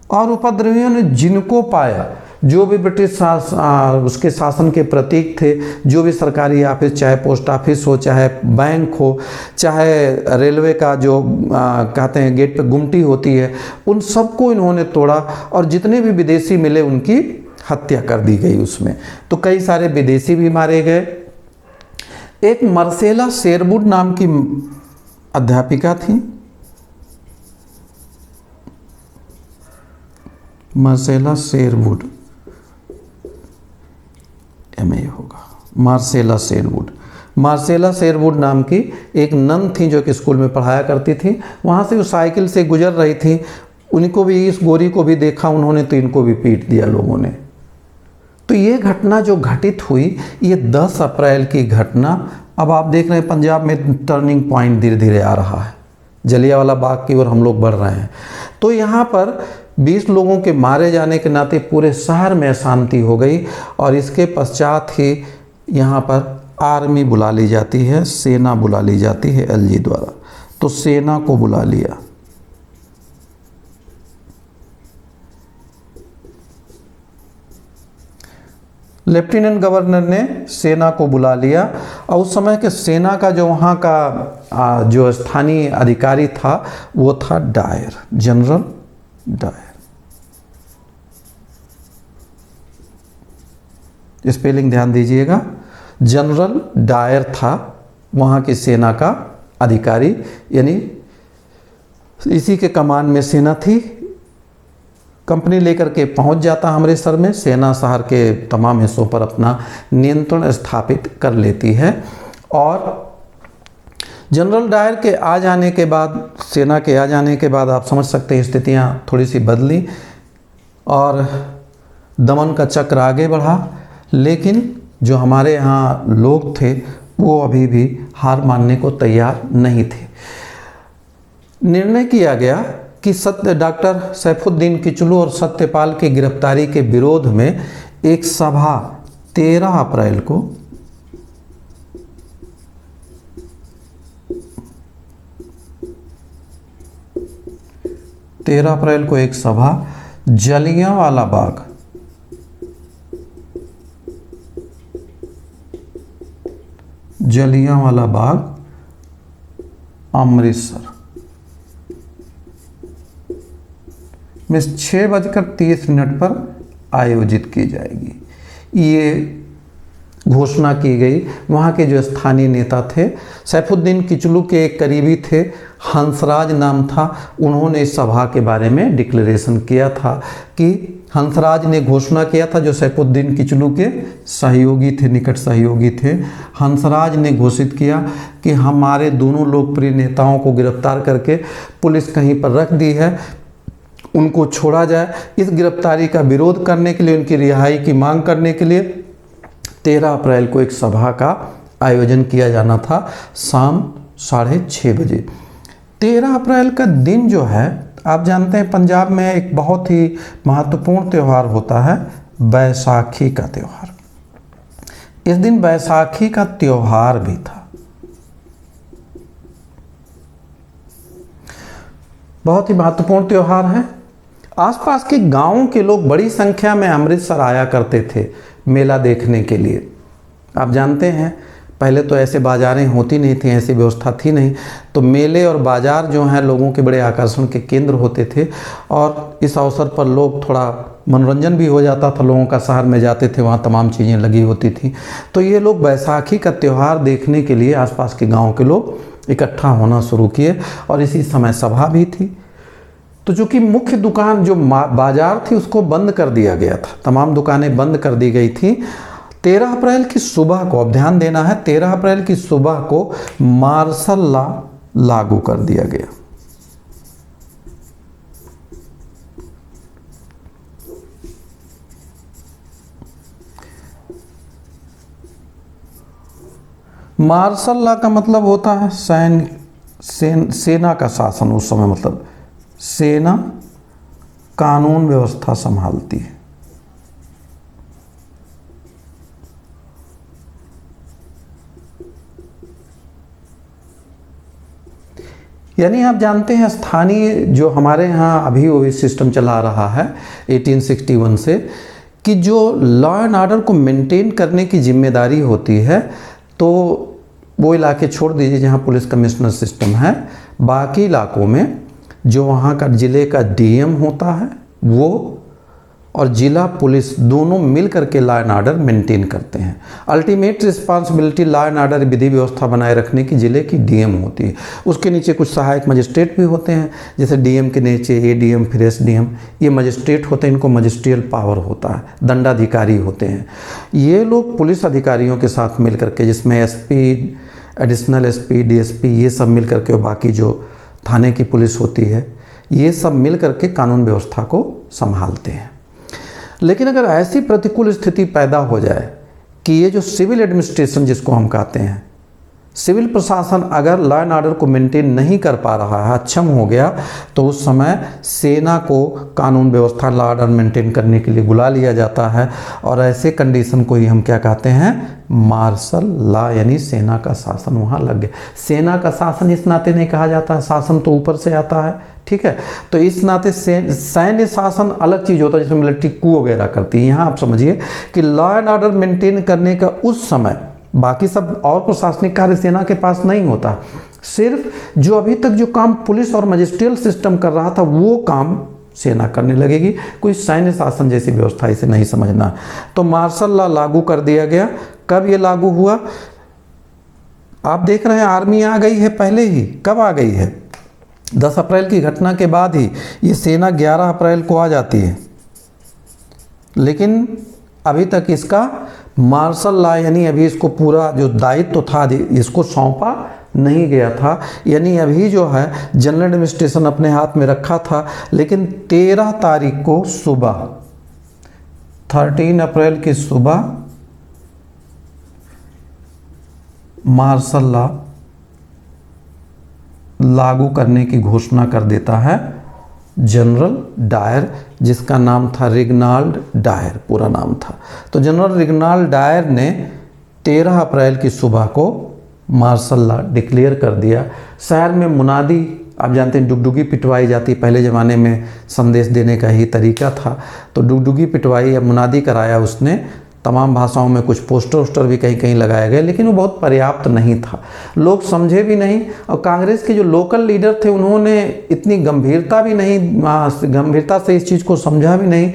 और उपद्रवियों ने जिनको पाया, जो भी ब्रिटिश उसके शासन के प्रतीक थे, जो भी सरकारी ऑफिस, चाहे पोस्ट ऑफिस हो, चाहे बैंक हो, चाहे रेलवे का जो कहते हैं गेट पे गुमटी होती है, उन सबको इन्होंने तोड़ा और जितने भी विदेशी मिले उनकी हत्या कर दी गई उसमें। तो कई सारे विदेशी भी मारे गए। एक मार्सेला शेरवुड नाम की अध्यापिका थी, मार्सेला शेरवुड, MA होगा, मार्सेला शेरवुड। मार्सेला शेरवुड नाम की एक नन थी जो कि स्कूल में पढ़ाया करती थी। वहाँ से वो साइकिल से गुजर रही थी, उनको भी, इस गोरी को भी देखा उन्होंने तो इनको भी पीट दिया लोगों ने। तो ये घटना जो घटित हुई, ये 10 अप्रैल की घटना, अब आप देख रहे हैं पंजाब में टर्निंग पॉइंट धीरे धीरे आ रहा है, जलियांवाला बाग की ओर हम लोग बढ़ रहे हैं। तो यहाँ पर 20 लोगों के मारे जाने के नाते पूरे शहर में अशांति हो गई और इसके पश्चात ही यहाँ पर आर्मी बुला ली जाती है, सेना बुला ली जाती है एलजी द्वारा। तो सेना को बुला लिया। लेफ्टिनेंट गवर्नर ने सेना को बुला लिया और उस समय के सेना का जो वहाँ का जो स्थानीय अधिकारी था वो था डायर, जनरल डायर। स्पेलिंग ध्यान दीजिएगा, जनरल डायर था वहाँ की सेना का अधिकारी, यानी इसी के कमान में सेना थी। कंपनी लेकर के पहुंच जाता अमृतसर में, सेना शहर के तमाम हिस्सों पर अपना नियंत्रण स्थापित कर लेती है। और जनरल डायर के आ जाने के बाद, सेना के आ जाने के बाद आप समझ सकते हैं स्थितियां थोड़ी सी बदली और दमन का चक्र आगे बढ़ा। लेकिन जो हमारे यहाँ लोग थे वो अभी भी हार मानने को तैयार नहीं थे। निर्णय किया गया कि डॉक्टर सैफुद्दीन किचलू और सत्यपाल की गिरफ्तारी के विरोध में एक सभा 13 अप्रैल को एक सभा जलियांवाला बाग, जलियांवाला बाग अमृतसर में 6:30 पर आयोजित की जाएगी। ये घोषणा की गई। वहाँ के जो स्थानीय नेता थे, सैफुद्दीन किचलू के एक करीबी थे, हंसराज नाम था, उन्होंने इस सभा के बारे में डिक्लेरेशन किया था कि हंसराज ने घोषणा किया था, जो सैफुद्दीन किचलू के सहयोगी थे, निकट सहयोगी थे। हंसराज ने घोषित किया कि हमारे दोनों लोकप्रिय नेताओं को गिरफ्तार करके पुलिस कहीं पर रख दी है, उनको छोड़ा जाए। इस गिरफ्तारी का विरोध करने के लिए, उनकी रिहाई की मांग करने के लिए 13 अप्रैल को एक सभा का आयोजन किया जाना था, शाम 6:30 बजे। 13 अप्रैल का दिन जो है, आप जानते हैं पंजाब में एक बहुत ही महत्वपूर्ण त्यौहार होता है, बैसाखी का त्यौहार। इस दिन बैसाखी का त्यौहार भी था। बहुत ही महत्वपूर्ण त्यौहार है। आसपास के गांवों के लोग बड़ी संख्या में अमृतसर आया करते थे मेला देखने के लिए। आप जानते हैं पहले तो ऐसे बाज़ारें होती नहीं थी, ऐसी व्यवस्था थी नहीं, तो मेले और बाज़ार जो हैं लोगों के बड़े आकर्षण के केंद्र होते थे और इस अवसर पर लोग, थोड़ा मनोरंजन भी हो जाता था लोगों का, शहर में जाते थे, वहाँ तमाम चीज़ें लगी होती थी। तो ये लोग बैसाखी का त्यौहार देखने के लिए आसपास के गाँव के लोग इकट्ठा होना शुरू किए और इसी समय सभा भी थी। तो चूँकि मुख्य दुकान जो बाज़ार थी उसको बंद कर दिया गया था, तमाम दुकानें बंद कर दी गई थी। 13 अप्रैल की सुबह को, अब ध्यान देना है, 13 अप्रैल की सुबह को मार्शल लॉ लागू कर दिया गया। मार्शल लॉ का मतलब होता है सेना का शासन। उस समय मतलब सेना कानून व्यवस्था संभालती है। यानी आप जानते हैं स्थानीय जो हमारे यहाँ अभी वो सिस्टम चला रहा है 1861 से, कि जो लॉ एंड ऑर्डर को मेंटेन करने की जिम्मेदारी होती है, तो वो इलाके छोड़ दीजिए जहाँ पुलिस कमिश्नर सिस्टम है, बाकी इलाकों में जो वहाँ का ज़िले का डीएम होता है वो और ज़िला पुलिस दोनों मिल करके लॉ एंड ऑर्डर मेंटेन करते हैं। Ultimate responsibility law and order विधि व्यवस्था बनाए रखने की ज़िले की डीएम होती है। उसके नीचे कुछ सहायक मजिस्ट्रेट भी होते हैं, जैसे डीएम के नीचे एडीएम फिर एसडीएम, ये मजिस्ट्रेट होते हैं, इनको मजिस्ट्रियल पावर होता है, दंडाधिकारी होते हैं। ये लोग पुलिस अधिकारियों के साथ मिल करके, जिसमें एसपी, एडिशनल एसपी, डीएसपी, ये सब मिल करके, और बाकी जो थाने की पुलिस होती है, ये सब मिल करके कानून व्यवस्था को संभालते हैं। लेकिन अगर ऐसी प्रतिकूल स्थिति पैदा हो जाए कि ये जो सिविल एडमिनिस्ट्रेशन जिसको हम कहते हैं, सिविल प्रशासन अगर लॉ एंड ऑर्डर को मेंटेन नहीं कर पा रहा है, अक्षम हो गया, तो उस समय सेना को कानून व्यवस्था लॉ ऑर्डर मेंटेन करने के लिए बुला लिया जाता है। और ऐसे कंडीशन को ही हम क्या कहते हैं, मार्शल लॉ, यानी सेना का शासन वहाँ लग गया। सेना का शासन इस नाते नहीं कहा जाता है, शासन तो ऊपर से आता है, ठीक है। तो इस नाते सैन्य शासन अलग चीज़ होता है, जिसमें मिलिट्री कू वगैरह करती है। यहाँ आप समझिए कि लॉ एंड ऑर्डर मेंटेन करने का उस समय बाकी सब और प्रशासनिक कार्य सेना के पास नहीं होता, सिर्फ जो अभी तक जो काम पुलिस और मजिस्ट्रियल सिस्टम कर रहा था वो काम सेना करने लगेगी। कोई सैन्य शासन जैसी व्यवस्था इसे नहीं समझना। तो मार्शल लॉ लागू कर दिया गया। कब ये लागू हुआ? आप देख रहे हैं आर्मी आ गई है पहले ही। कब आ गई है? 10 अप्रैल की घटना के बाद ही। ये सेना 11 अप्रैल को आ जाती है, लेकिन अभी तक इसका मार्शल लॉ यानी अभी इसको पूरा जो दायित्व था इसको सौंपा नहीं गया था। यानी अभी जो है जनरल एडमिनिस्ट्रेशन अपने हाथ में रखा था, लेकिन 13 तारीख को सुबह, 13 अप्रैल की सुबह मार्शल लॉ लागू करने की घोषणा कर देता है जनरल डायर, जिसका नाम था रेगनाल्ड डायर, पूरा नाम था। तो जनरल रेगनाल्ड डायर ने 13 अप्रैल की सुबह को मार्शल लॉ डिक्लेयर कर दिया। शहर में मुनादी, आप जानते हैं डुगडुगी पिटवाई जाती, पहले ज़माने में संदेश देने का ही तरीका था। तो डुगडुगी पिटवाई या मुनादी कराया उसने। तमाम भाषाओं में कुछ पोस्टर वोस्टर भी कहीं कहीं लगाए गए, लेकिन वो बहुत पर्याप्त नहीं था, लोग समझे भी नहीं। और कांग्रेस के जो लोकल लीडर थे उन्होंने इतनी गंभीरता से इस चीज़ को समझा भी नहीं।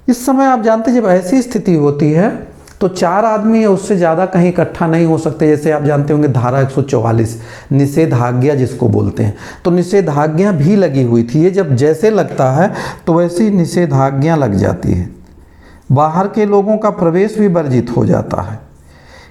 इस समय आप जानते हैं जब ऐसी स्थिति होती है तो 4 आदमी या उससे ज़्यादा कहीं इकट्ठा नहीं हो सकते। जैसे आप जानते होंगे धारा 144 निषेधाज्ञा जिसको बोलते हैं, तो निषेधाज्ञा भी लगी हुई थी। ये जब जैसे लगता है तो वैसी निषेधाज्ञा लग जाती है। बाहर के लोगों का प्रवेश भी वर्जित हो जाता है,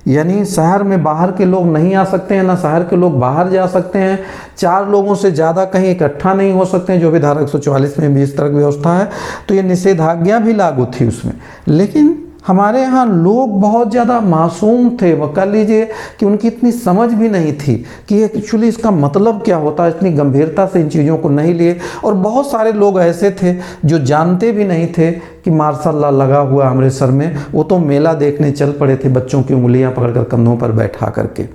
यानी शहर में बाहर के लोग नहीं आ सकते हैं, ना शहर के लोग बाहर जा सकते हैं। 4 लोगों से ज़्यादा कहीं इकट्ठा नहीं हो सकते हैं, जो भी धारा 144 में भी इस तरह की व्यवस्था है। तो ये निषेधाज्ञा भी लागू थी उसमें। लेकिन हमारे यहाँ लोग बहुत ज़्यादा मासूम थे, वो कह लीजिए कि उनकी इतनी समझ भी नहीं थी कि एक्चुअली इसका मतलब क्या होता है, इतनी गंभीरता से इन चीज़ों को नहीं लिए। और बहुत सारे लोग ऐसे थे जो जानते भी नहीं थे कि मार्शल लॉ लगा हुआ अमृतसर में। वो तो मेला देखने चल पड़े थे, बच्चों की उंगलियां पकड़कर कंधों पर बैठा करके।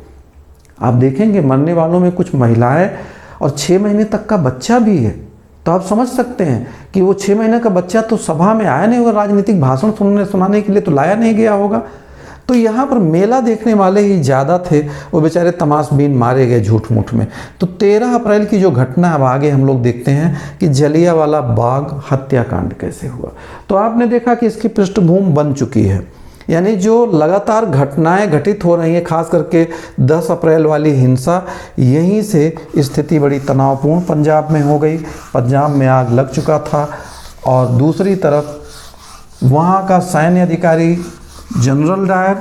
आप देखेंगे मरने वालों में कुछ महिलाएं और 6 महीने तक का बच्चा भी है। तो आप समझ सकते हैं कि वो 6 महीने का बच्चा तो सभा में आया नहीं होगा, राजनीतिक भाषण सुनाने के लिए तो लाया नहीं गया होगा। तो यहाँ पर मेला देखने वाले ही ज़्यादा थे, वो बेचारे तमाशबीन मारे गए झूठ मूठ में। तो 13 अप्रैल की जो घटना अब आगे हम लोग देखते हैं कि जलियांवाला बाग हत्याकांड कैसे हुआ। तो आपने देखा कि इसकी पृष्ठभूमि बन चुकी है, यानी जो लगातार घटनाएं घटित हो रही हैं, खास करके 10 अप्रैल वाली हिंसा, यहीं से स्थिति बड़ी तनावपूर्ण पंजाब में हो गई। पंजाब में आग लग चुका था और दूसरी तरफ वहाँ का सैन्य अधिकारी जनरल डायर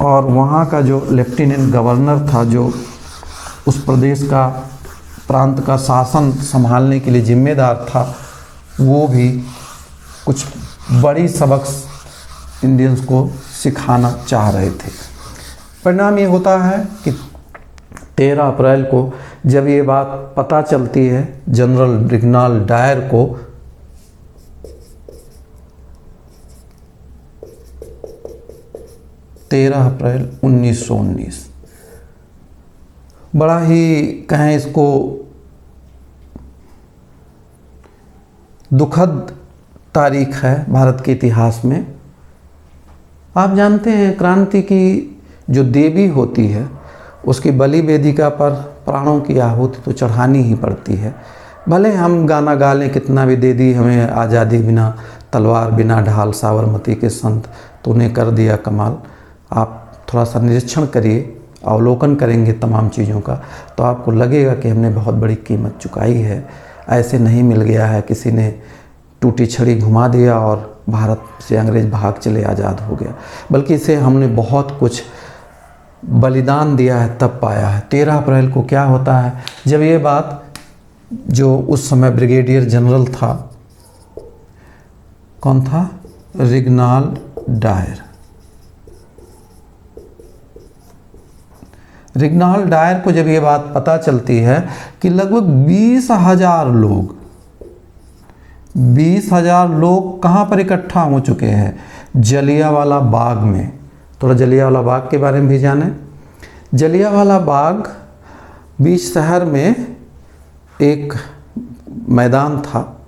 और वहाँ का जो लेफ्टिनेंट गवर्नर था, जो उस प्रदेश का प्रांत का शासन संभालने के लिए जिम्मेदार था, वो भी कुछ बड़ी सबक इंडियंस को सिखाना चाह रहे थे। परिणाम ये होता है कि 13 अप्रैल को जब ये बात पता चलती है जनरल रेगनाल्ड डायर को, तेरह अप्रैल 1919, बड़ा ही कहें इसको दुखद तारीख है भारत के इतिहास में। आप जानते हैं क्रांति की जो देवी होती है उसकी बलि वेदिका पर प्राणों की आहुति तो चढ़ानी ही पड़ती है। भले हम गाना गा लें कितना भी, दे दी हमें आज़ादी बिना तलवार बिना ढाल साबरमती के संत, तूने कर दिया कमाल। आप थोड़ा सा निरीक्षण करिए, अवलोकन करेंगे तमाम चीज़ों का तो आपको लगेगा कि हमने बहुत बड़ी कीमत चुकाई है। ऐसे नहीं मिल गया है, किसी ने टूटी छड़ी घुमा दिया और भारत से अंग्रेज भाग चले, आज़ाद हो गया, बल्कि इसे हमने बहुत कुछ बलिदान दिया है तब पाया है। 13 अप्रैल को क्या होता है, जब ये बात, जो उस समय ब्रिगेडियर जनरल था, कौन था, रिगनाल्ड डायर। रिगनाल्ड डायर को जब ये बात पता चलती है कि लगभग 20,000 लोग कहाँ पर इकट्ठा हो चुके हैं, जलियांवाला बाग में। थोड़ा जलियांवाला बाग के बारे में भी जाने। जलियांवाला बाग बीच शहर में एक मैदान था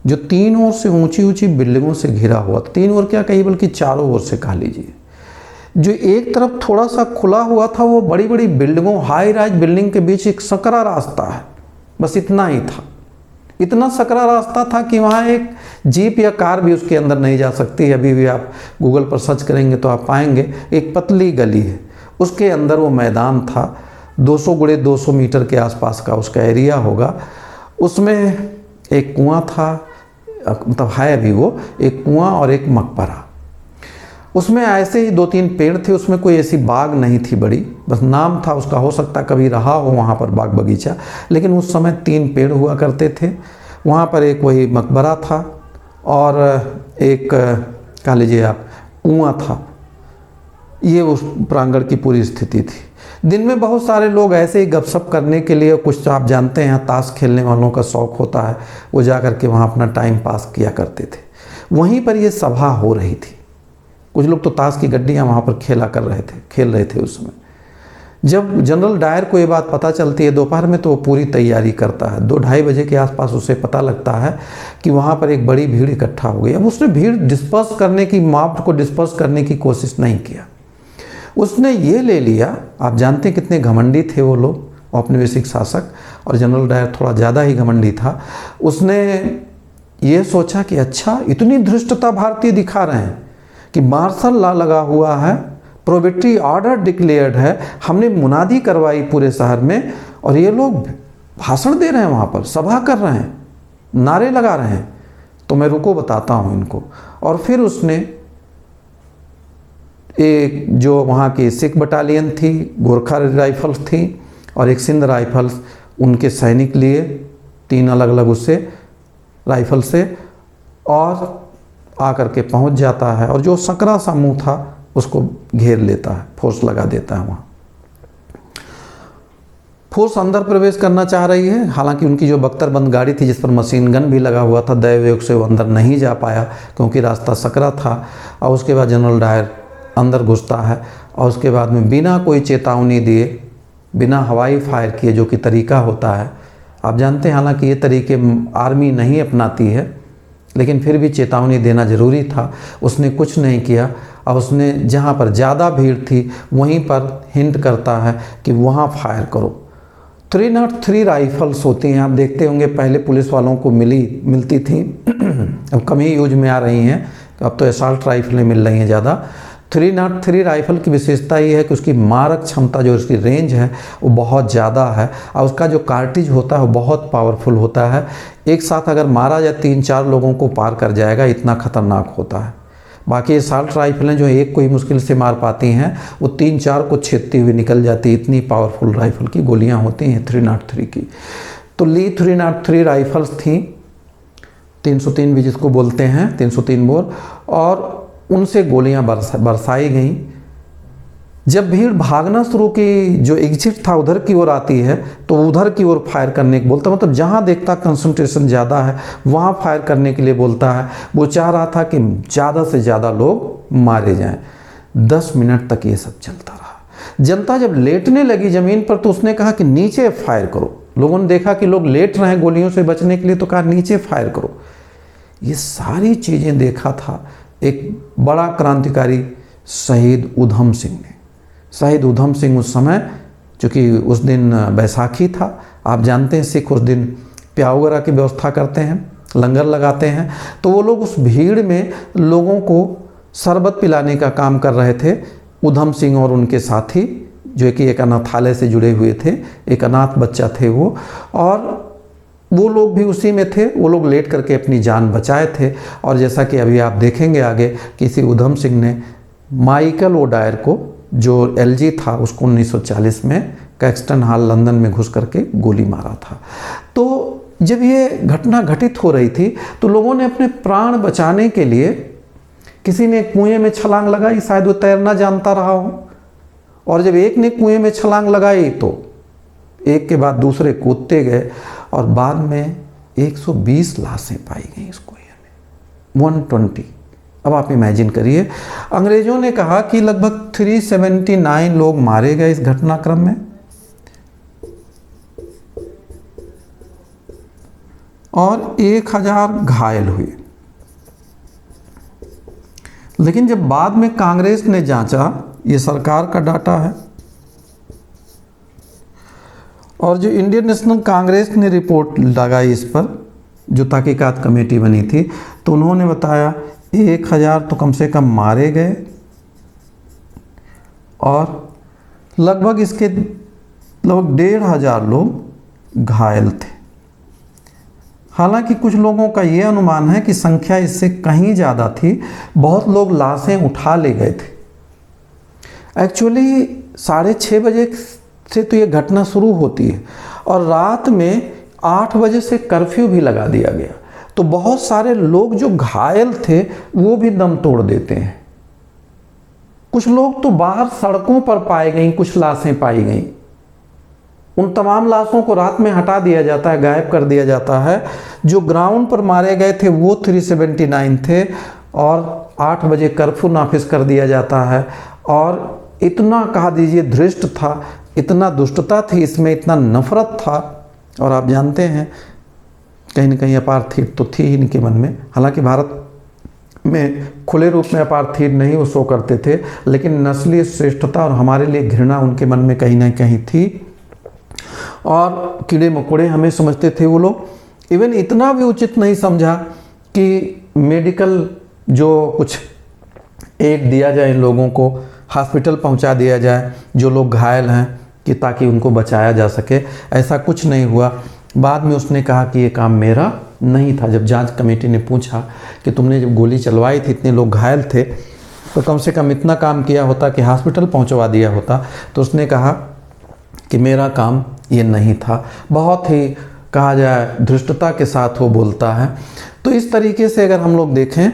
जो 3 ओर से ऊंची ऊंची बिल्डिंगों से घिरा हुआ था। 3 ओर क्या कहिए, बल्कि चारों ओर से कह लीजिए। जो एक तरफ थोड़ा सा खुला हुआ था वो बड़ी बड़ी बिल्डिंगों, हाई राइज बिल्डिंग के बीच एक सकरा रास्ता है, बस इतना ही था। इतना सकरा रास्ता था कि वहाँ एक जीप या कार भी उसके अंदर नहीं जा सकती। अभी भी आप गूगल पर सर्च करेंगे तो आप पाएंगे एक पतली गली है, उसके अंदर वो मैदान था। 200 गुणे 200 मीटर के आसपास का उसका एरिया होगा। उसमें एक कुआं था, मतलब है अभी वो, एक कुआं और एक मकबरा। उसमें ऐसे ही 2-3 पेड़ थे, उसमें कोई ऐसी बाग नहीं थी बड़ी, बस नाम था उसका। हो सकता कभी रहा हो वहाँ पर बाग बगीचा, लेकिन उस समय 3 पेड़ हुआ करते थे। वहाँ पर एक वही मकबरा था और एक कह लीजिए आप कुआं था। ये उस प्रांगण की पूरी स्थिति थी। दिन में बहुत सारे लोग ऐसे ही गपशप करने के लिए, कुछ तो आप जानते हैं ताश खेलने वालों का शौक़ होता है, वो जा कर के वहाँ अपना टाइम पास किया करते थे। वहीं पर ये सभा हो रही थी। कुछ लोग तो ताश की गड्डियाँ वहाँ पर खेल रहे थे उस समय। जब जनरल डायर को ये बात पता चलती है दोपहर में, तो वो पूरी तैयारी करता है। 2-2:30 बजे के आसपास उसे पता लगता है कि वहाँ पर एक बड़ी भीड़ इकट्ठा हो गई। अब उसने भीड़ डिस्पर्स करने की, माप को डिस्पर्स करने की कोशिश नहीं किया। उसने ये ले लिया, आप जानते हैं कितने घमंडी थे वो लोग, औपनिवेशिक शासक, और जनरल डायर थोड़ा ज़्यादा ही घमंडी था। उसने ये सोचा कि अच्छा, इतनी धृष्टता भारतीय दिखा रहे हैं कि मार्शल लॉ लगा हुआ है, प्रोहिबिटरी ऑर्डर डिक्लेयर्ड है, हमने मुनादी करवाई पूरे शहर में, और ये लोग भाषण दे रहे हैं, वहाँ पर सभा कर रहे हैं, नारे लगा रहे हैं, तो मैं रुको बताता हूँ इनको। और फिर उसने एक जो वहाँ की सिख बटालियन थी, गोरखा राइफल्स थी और एक सिंध राइफल्स, उनके सैनिक लिए 3 अलग अलग उससे राइफल से, और आकर के पहुंच जाता है और जो सकरा सा मुंह था उसको घेर लेता है, फोर्स लगा देता है। वहाँ फोर्स अंदर प्रवेश करना चाह रही है, हालांकि उनकी जो बख्तरबंद गाड़ी थी जिस पर मशीन गन भी लगा हुआ था, दैवयोग से वो अंदर नहीं जा पाया क्योंकि रास्ता सकरा था। और उसके बाद जनरल डायर अंदर घुसता है और उसके बाद में बिना कोई चेतावनी दिए, बिना हवाई फायर किए, जो कि तरीका होता है, आप जानते हैं हालांकि ये तरीके आर्मी नहीं अपनाती है, लेकिन फिर भी चेतावनी देना ज़रूरी था। उसने कुछ नहीं किया और उसने जहाँ पर ज़्यादा भीड़ थी वहीं पर हिंट करता है कि वहाँ फायर करो। 303 राइफल्स होती हैं, आप देखते होंगे पहले पुलिस वालों को मिलती थी, अब कम ही यूज में आ रही हैं, अब तो असॉल्ट राइफलें मिल रही हैं ज़्यादा। 303 राइफल की विशेषता ये है कि उसकी मारक क्षमता, जो उसकी रेंज है वो बहुत ज़्यादा है और उसका जो कार्टिज होता है वो बहुत पावरफुल होता है। एक साथ अगर मारा जाए 3-4 लोगों को पार कर जाएगा, इतना ख़तरनाक होता है। बाकी असॉल्ट राइफलें जो एक को ही मुश्किल से मार पाती हैं, वो 3-4 को छेदती हुई निकल जाती, इतनी पावरफुल राइफल की गोलियाँ होती हैं 303 की। तो ली 303 राइफल्स थी, 303 भी जिसको बोलते हैं, 303 बोर, और उनसे गोलियां बरसाई गईं। जब भीड़ भागना शुरू की, जो एग्जिट था उधर की ओर आती है, तो उधर की ओर फायर करने को बोलता, मतलब जहां देखता कंसंट्रेशन ज़्यादा है वहां फायर करने के लिए बोलता है। वो चाह रहा था कि ज़्यादा से ज़्यादा लोग मारे जाएं। 10 मिनट तक ये सब चलता रहा। जनता जब लेटने लगी ज़मीन पर तो उसने कहा कि नीचे फायर करो। लोगों ने देखा कि लोग लेट रहे हैं गोलियों से बचने के लिए, तो कहा नीचे फायर करो। ये सारी चीज़ें देखा था एक बड़ा क्रांतिकारी शहीद ऊधम सिंह ने। शहीद ऊधम सिंह उस समय, चूँकि उस दिन बैसाखी था, आप जानते हैं सिख उस दिन प्याऊ वगैरह की व्यवस्था करते हैं, लंगर लगाते हैं, तो वो लोग उस भीड़ में लोगों को शरबत पिलाने का काम कर रहे थे। ऊधम सिंह और उनके साथी जो कि एक अनाथालय से जुड़े हुए थे, एक अनाथ बच्चा थे वो, और वो लोग भी उसी में थे। वो लोग लेट करके अपनी जान बचाए थे। और जैसा कि अभी आप देखेंगे आगे, किसी ऊधम सिंह ने माइकल ओडायर को, जो एलजी था, उसको 1940 में कैक्सटन हॉल लंदन में घुस करके गोली मारा था। तो जब ये घटना घटित हो रही थी तो लोगों ने अपने प्राण बचाने के लिए, किसी ने कुएं में छलांग लगाई, शायद वो तैरना जानता रहा हो, और जब एक ने कुएं में छलांग लगाई तो एक के बाद दूसरे कूदते गए, और बाद में 120 लाशें पाई गई इस कुएं में, 120। अब आप इमेजिन करिए, अंग्रेजों ने कहा कि लगभग 379 लोग मारे गए इस घटनाक्रम में, और 1000 घायल हुए। लेकिन जब बाद में कांग्रेस ने जांचा, ये सरकार का डाटा है, और जो इंडियन नेशनल कांग्रेस ने रिपोर्ट लगाई इस पर, जो तहकीकात कमेटी बनी थी, तो उन्होंने बताया 1000 तो कम से कम मारे गए, और लगभग इसके लगभग 1500 लोग घायल थे। हालांकि कुछ लोगों का ये अनुमान है कि संख्या इससे कहीं ज़्यादा थी, बहुत लोग लाशें उठा ले गए थे। एक्चुअली 6:30 बजे से तो ये घटना शुरू होती है, और रात में 8 बजे से कर्फ्यू भी लगा दिया गया, तो बहुत सारे लोग जो घायल थे वो भी दम तोड़ देते हैं। कुछ लोग तो बाहर सड़कों पर पाए गई, कुछ लाशें पाई गई। उन तमाम लाशों को रात में हटा दिया जाता है, गायब कर दिया जाता है। जो ग्राउंड पर मारे गए थे वो 379 थे, और 8 बजे कर्फ्यू नाफिज कर दिया जाता है। और इतना कहा दीजिए धृष्ट था, इतना दुष्टता थी इसमें, इतना नफरत था। और आप जानते हैं कहीं न कहीं अपार्थीड तो थी ही इनके मन में। हालांकि भारत में खुले रूप में अपार्थीड नहीं वो शो करते थे, लेकिन नस्लीय श्रेष्ठता और हमारे लिए घृणा उनके मन में कहीं ना कहीं थी, और कीड़े मकोड़े हमें समझते थे वो लोग। इवन इतना भी उचित नहीं समझा कि मेडिकल जो कुछ एड दिया जाए, इन लोगों को हॉस्पिटल पहुंचा दिया जाए जो लोग घायल हैं, कि ताकि उनको बचाया जा सके। ऐसा कुछ नहीं हुआ। बाद में उसने कहा कि ये काम मेरा नहीं था। जब जांच कमेटी ने पूछा कि तुमने जब गोली चलवाई थी, इतने लोग घायल थे, तो कम से कम इतना काम किया होता कि हॉस्पिटल पहुंचवा दिया होता, तो उसने कहा कि मेरा काम ये नहीं था। बहुत ही कहा जाए धृष्टता के साथ वो बोलता है। तो इस तरीके से अगर हम लोग देखें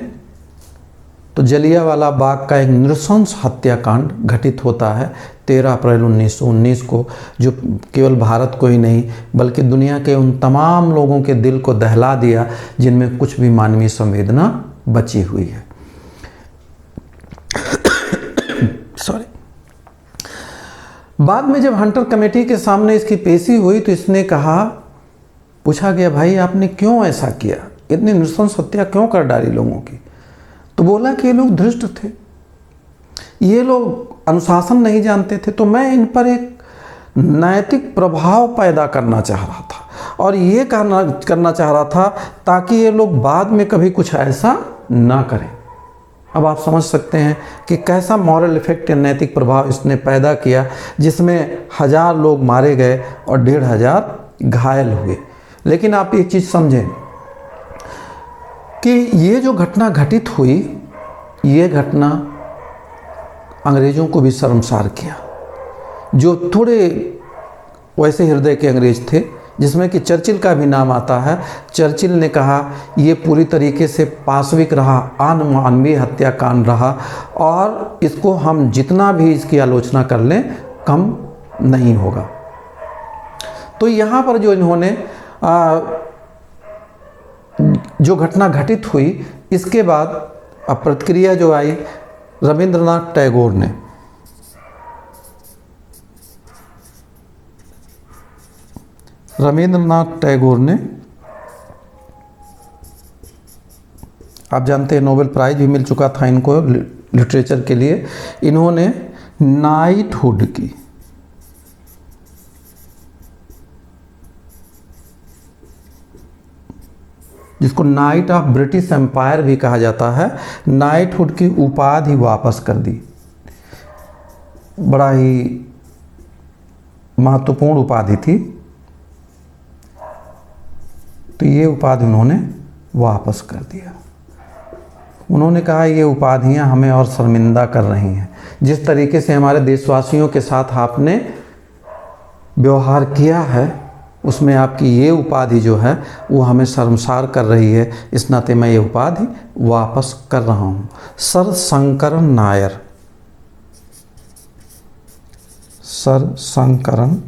तो जलियांवाला बाग का एक नृशंस हत्याकांड घटित होता है 13 अप्रैल 1919 को, जो केवल भारत को ही नहीं बल्कि दुनिया के उन तमाम लोगों के दिल को दहला दिया जिनमें कुछ भी मानवीय संवेदना बची हुई है। सॉरी। बाद में जब हंटर कमेटी के सामने इसकी पेशी हुई तो इसने कहा, पूछा गया भाई आपने क्यों ऐसा किया, इतनी नृशंस हत्या क्यों कर डाली लोगों की? तो बोला कि ये लोग धृष्ट थे, ये लोग अनुशासन नहीं जानते थे, तो मैं इन पर एक नैतिक प्रभाव पैदा करना चाह रहा था और ये करना चाह रहा था ताकि ये लोग बाद में कभी कुछ ऐसा ना करें। अब आप समझ सकते हैं कि कैसा मॉरल इफेक्ट या नैतिक प्रभाव इसने पैदा किया, जिसमें 1000 लोग मारे गए और 1500 घायल हुए। लेकिन आप एक चीज़ समझें कि ये जो घटना घटित हुई, ये घटना अंग्रेज़ों को भी शर्मसार किया, जो थोड़े वैसे हृदय के अंग्रेज थे, जिसमें कि चर्चिल का भी नाम आता है। चर्चिल ने कहा ये पूरी तरीके से पाशविक रहा, अमानवीय हत्याकांड रहा और इसको हम जितना भी इसकी आलोचना कर लें कम नहीं होगा। तो यहाँ पर जो इन्होंने जो घटना घटित हुई, इसके बाद अब प्रतिक्रिया जो आई, रविंद्रनाथ टैगोर ने रविंद्रनाथ टैगोर ने, आप जानते हैं नोबेल प्राइज भी मिल चुका था इनको लिटरेचर के लिए। इन्होंने नाइटहुड की, जिसको नाइट ऑफ ब्रिटिश एम्पायर भी कहा जाता है, नाइटहुड की उपाधि वापस कर दी। बड़ा ही महत्वपूर्ण उपाधि थी, तो ये उपाधि उन्होंने वापस कर दिया। उन्होंने कहा ये उपाधियां हमें और शर्मिंदा कर रही हैं। जिस तरीके से हमारे देशवासियों के साथ आपने व्यवहार किया है, उसमें आपकी ये उपाधि जो है वो हमें शर्मसार कर रही है। इस नाते मैं ये उपाधि वापस कर रहा हूँ। सर शंकरन नायर, सर शंकरन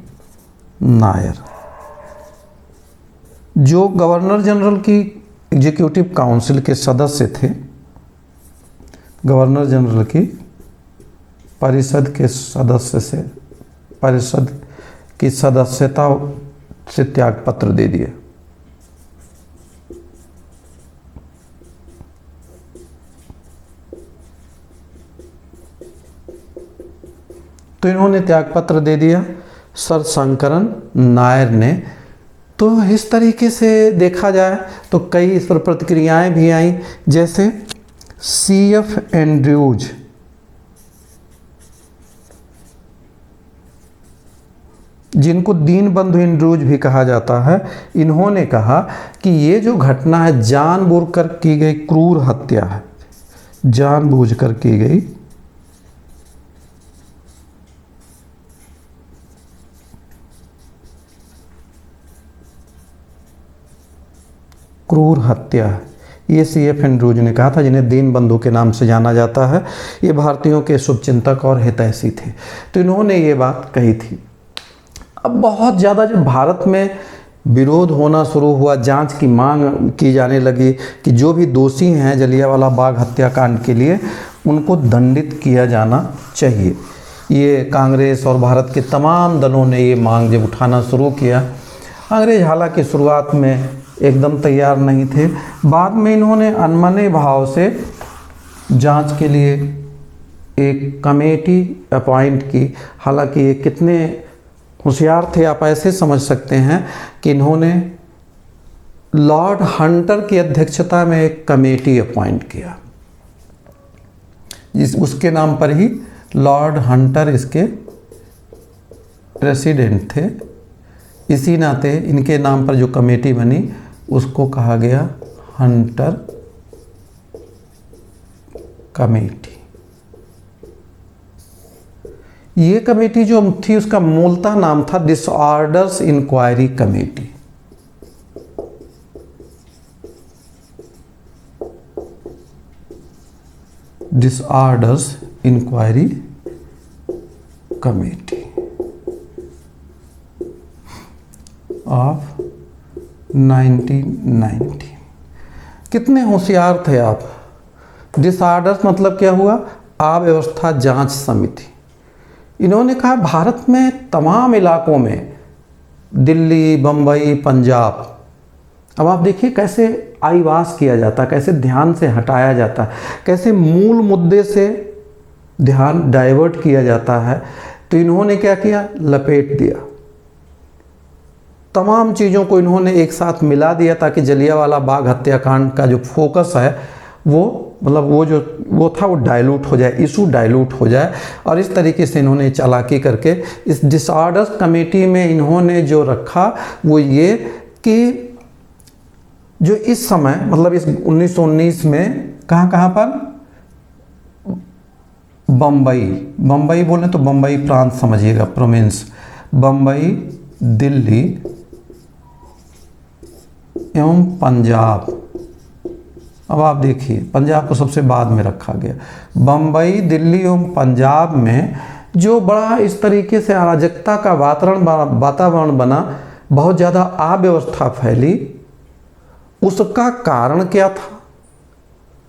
नायर, जो गवर्नर जनरल की एग्जीक्यूटिव काउंसिल के सदस्य थे, गवर्नर जनरल की परिषद के सदस्य से, परिषद की सदस्यता से त्यागपत्र दे दिए। तो इन्होंने त्यागपत्र दे दिया सर शंकरन नायर ने। तो इस तरीके से देखा जाए तो कई इस पर प्रतिक्रियाएं भी आई, जैसे CF एंड्रयूज, जिनको दीनबंधु एंड्रयूज भी कहा जाता है, इन्होंने कहा कि ये जो घटना है जानबूझकर की गई क्रूर हत्या है, जानबूझकर की गई क्रूर हत्या है। ये CF एंड्रयूज ने कहा था, जिन्हें दीनबंधु के नाम से जाना जाता है। ये भारतीयों के शुभचिंतक और हितैषी थे। तो इन्होंने ये बात कही थी। अब बहुत ज़्यादा जब भारत में विरोध होना शुरू हुआ, जांच की मांग की जाने लगी कि जो भी दोषी हैं जलियांवाला बाग हत्याकांड के लिए, उनको दंडित किया जाना चाहिए। ये कांग्रेस और भारत के तमाम दलों ने ये मांग जब उठाना शुरू किया, अंग्रेज हालांकि शुरुआत में एकदम तैयार नहीं थे। बाद में इन्होंने अनमने भाव से जांच के लिए एक कमेटी अपॉइंट की। हालांकि ये कितने होशियार थे आप ऐसे समझ सकते हैं कि इन्होंने लॉर्ड हंटर की अध्यक्षता में एक कमेटी अपॉइंट किया, उसके नाम पर ही लॉर्ड हंटर इसके प्रेसिडेंट थे। इसी नाते इनके नाम पर जो कमेटी बनी उसको कहा गया हंटर कमेटी। ये कमेटी जो थी उसका मूलतः नाम था disorders inquiry committee. Disorders inquiry committee of 1990। कितने होशियार थे आप। डिसऑर्डर्स मतलब क्या हुआ, अव्यवस्था जांच समिति। इन्होंने कहा भारत में तमाम इलाकों में, दिल्ली, बम्बई, पंजाब, अब आप देखिए कैसे आईवास किया जाता है, कैसे ध्यान से हटाया जाता है, कैसे मूल मुद्दे से ध्यान डाइवर्ट किया जाता है। तो इन्होंने क्या किया, लपेट दिया, तमाम चीज़ों को इन्होंने एक साथ मिला दिया ताकि जलियांवाला बाग हत्याकांड का जो फोकस है वो मतलब वो था वो डाइल्यूट हो जाए, इशू डाइल्यूट हो जाए। और इस तरीके से इन्होंने चालाकी करके इस डिसऑर्डर्स कमेटी में इन्होंने जो रखा वो ये कि जो इस समय मतलब इस 1919 में कहाँ पर, बम्बई बोले तो बम्बई प्रांत समझिएगा, प्रोविंस, बम्बई, दिल्ली एवं पंजाब। अब आप देखिए पंजाब को सबसे बाद में रखा गया। बम्बई, दिल्ली एवं पंजाब में जो बड़ा इस तरीके से अराजकता का वातावरण बना, बहुत ज़्यादा अव्यवस्था फैली, उसका कारण क्या था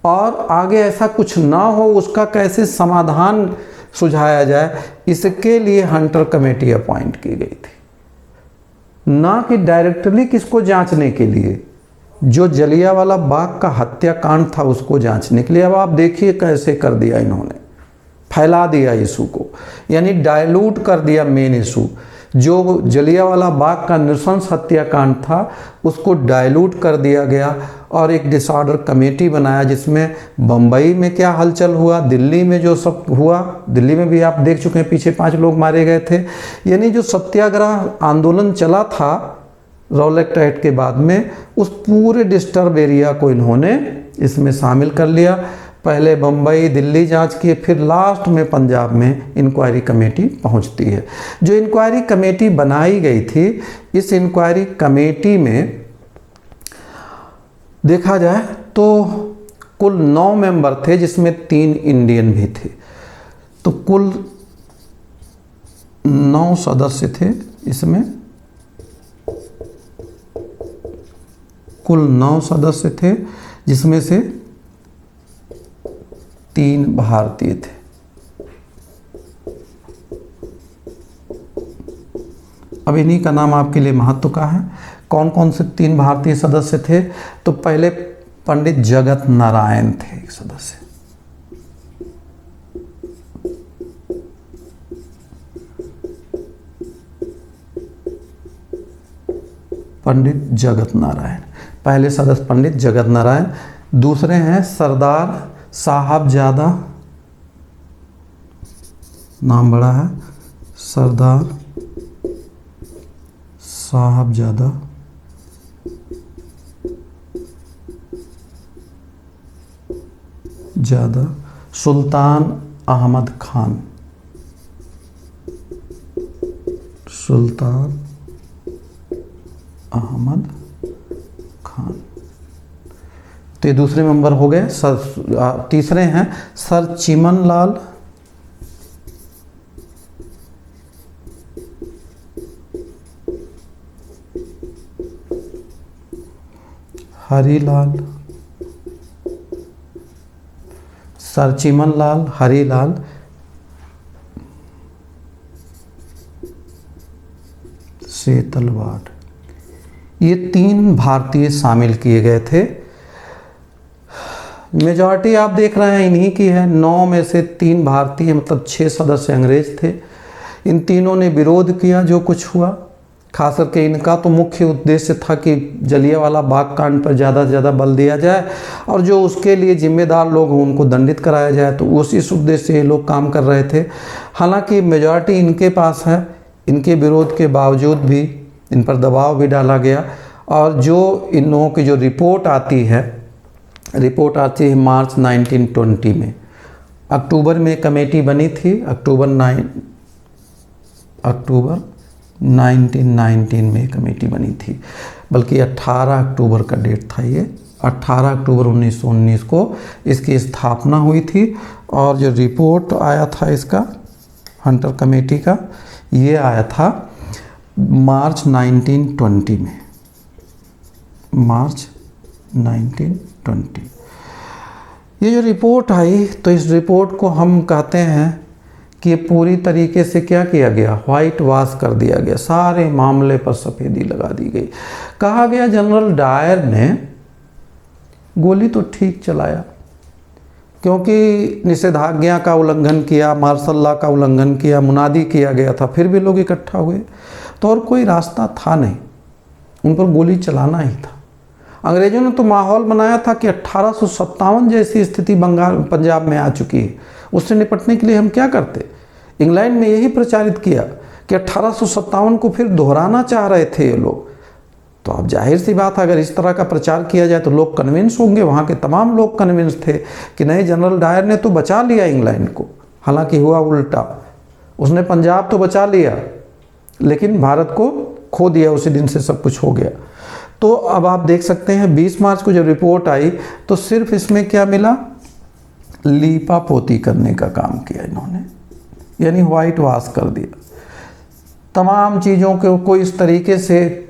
और आगे ऐसा कुछ ना हो उसका कैसे समाधान सुझाया जाए, इसके लिए हंटर कमेटी अपॉइंट की गई थी। ना कि डायरेक्टली किसको जांचने के लिए, जो जलियांवाला बाग का हत्याकांड था उसको जांचने के लिए। अब आप देखिए कैसे कर दिया इन्होंने, फैला दिया इशू को, यानी डायलूट कर दिया मेन इशू। जो जलियांवाला बाग का नृशंस हत्याकांड था उसको डायलूट कर दिया गया और एक डिसऑर्डर कमेटी बनाया, जिसमें बम्बई में क्या हलचल हुआ, दिल्ली में जो सब हुआ, दिल्ली में भी आप देख चुके हैं पीछे 5 लोग मारे गए थे। यानी जो सत्याग्रह आंदोलन चला था रॉलेट एक्ट के बाद में, उस पूरे डिस्टर्ब एरिया को इन्होंने इसमें शामिल कर लिया। पहले बम्बई दिल्ली जांच किए, फिर लास्ट में पंजाब में इंक्वायरी कमेटी पहुंचती है। जो इंक्वायरी कमेटी बनाई गई थी, इस इंक्वायरी कमेटी में देखा जाए तो कुल 9 मेंबर थे, जिसमें 3 इंडियन भी थे। तो कुल 9 सदस्य थे इसमें, कुल 9 सदस्य थे, जिसमें से 3 भारतीय थे। अब इन्हीं का नाम आपके लिए महत्व का है। कौन कौन से 3 भारतीय सदस्य थे? तो पहले पंडित जगत नारायण थे एक सदस्य, पंडित जगत नारायण, पहले सदस्य पंडित जगत नारायण। दूसरे हैं सरदार साहबजादा, नाम बड़ा है, सरदार साहबजादा। सुल्तान अहमद खान, सुल्तान अहमद खान। तो ये दूसरे मेंबर हो गए। तीसरे हैं सर चिमन लाल, हरीलाल, सर चिमन लाल, हरीलाल। सेतलवाड़, ये 3 भारतीय शामिल किए गए थे। मेजॉरिटी आप देख रहे हैं इन्हीं की है। 9 में से 3 भारतीय, मतलब 6 सदस्य अंग्रेज थे। इन तीनों ने विरोध किया जो कुछ हुआ। खास करके इनका तो मुख्य उद्देश्य था कि जलियांवाला बाग कांड पर ज़्यादा से ज़्यादा बल दिया जाए और जो उसके लिए जिम्मेदार लोग हों उनको दंडित कराया जाए। तो इस उद्देश्य से ये लोग काम कर रहे थे। हालांकि मेजॉरिटी इनके पास है, इनके विरोध के बावजूद भी इन पर दबाव भी डाला गया। और जो इन लोगों की जो रिपोर्ट आती है मार्च 1920 में। अक्टूबर में कमेटी बनी थी, अक्टूबर 1919 में कमेटी बनी थी, बल्कि 18 अक्टूबर का डेट था ये। 18 अक्टूबर 1919 को इसकी स्थापना हुई थी। और जो रिपोर्ट आया था इसका, हंटर कमेटी का, ये आया था मार्च 1920 में, मार्च 1920। ये जो रिपोर्ट आई, तो इस रिपोर्ट को हम कहते हैं कि ये पूरी तरीके से क्या किया गया, वाइट वॉश कर दिया गया, सारे मामले पर सफ़ेदी लगा दी गई। कहा गया जनरल डायर ने गोली तो ठीक चलाया, क्योंकि निषेधाज्ञा का उल्लंघन किया, मार्शल लॉ का उल्लंघन किया, मुनादी किया गया था, फिर भी लोग इकट्ठा हुए, तो और कोई रास्ता था नहीं, उन पर गोली चलाना ही था। अंग्रेजों ने तो माहौल बनाया था कि 1857 जैसी स्थिति पंजाब में आ चुकी है, उससे निपटने के लिए हम क्या करते। इंग्लैंड में यही प्रचारित किया कि 1857 को फिर दोहराना चाह रहे थे ये लोग। तो अब जाहिर सी बात है, अगर इस तरह का प्रचार किया जाए तो लोग कन्विंस होंगे, वहाँ के तमाम लोग कन्विंस थे कि नहीं, जनरल डायर ने तो बचा लिया इंग्लैंड को। हालांकि हुआ उल्टा, उसने पंजाब तो बचा लिया लेकिन भारत को खो दिया, उसी दिन से सब कुछ हो गया। तो अब आप देख सकते हैं 20 मार्च को जब रिपोर्ट आई तो सिर्फ इसमें क्या मिला, लीपा पोती करने का काम किया इन्होंने, यानी वाइट वॉश कर दिया। तमाम चीज़ों को इस तरीके से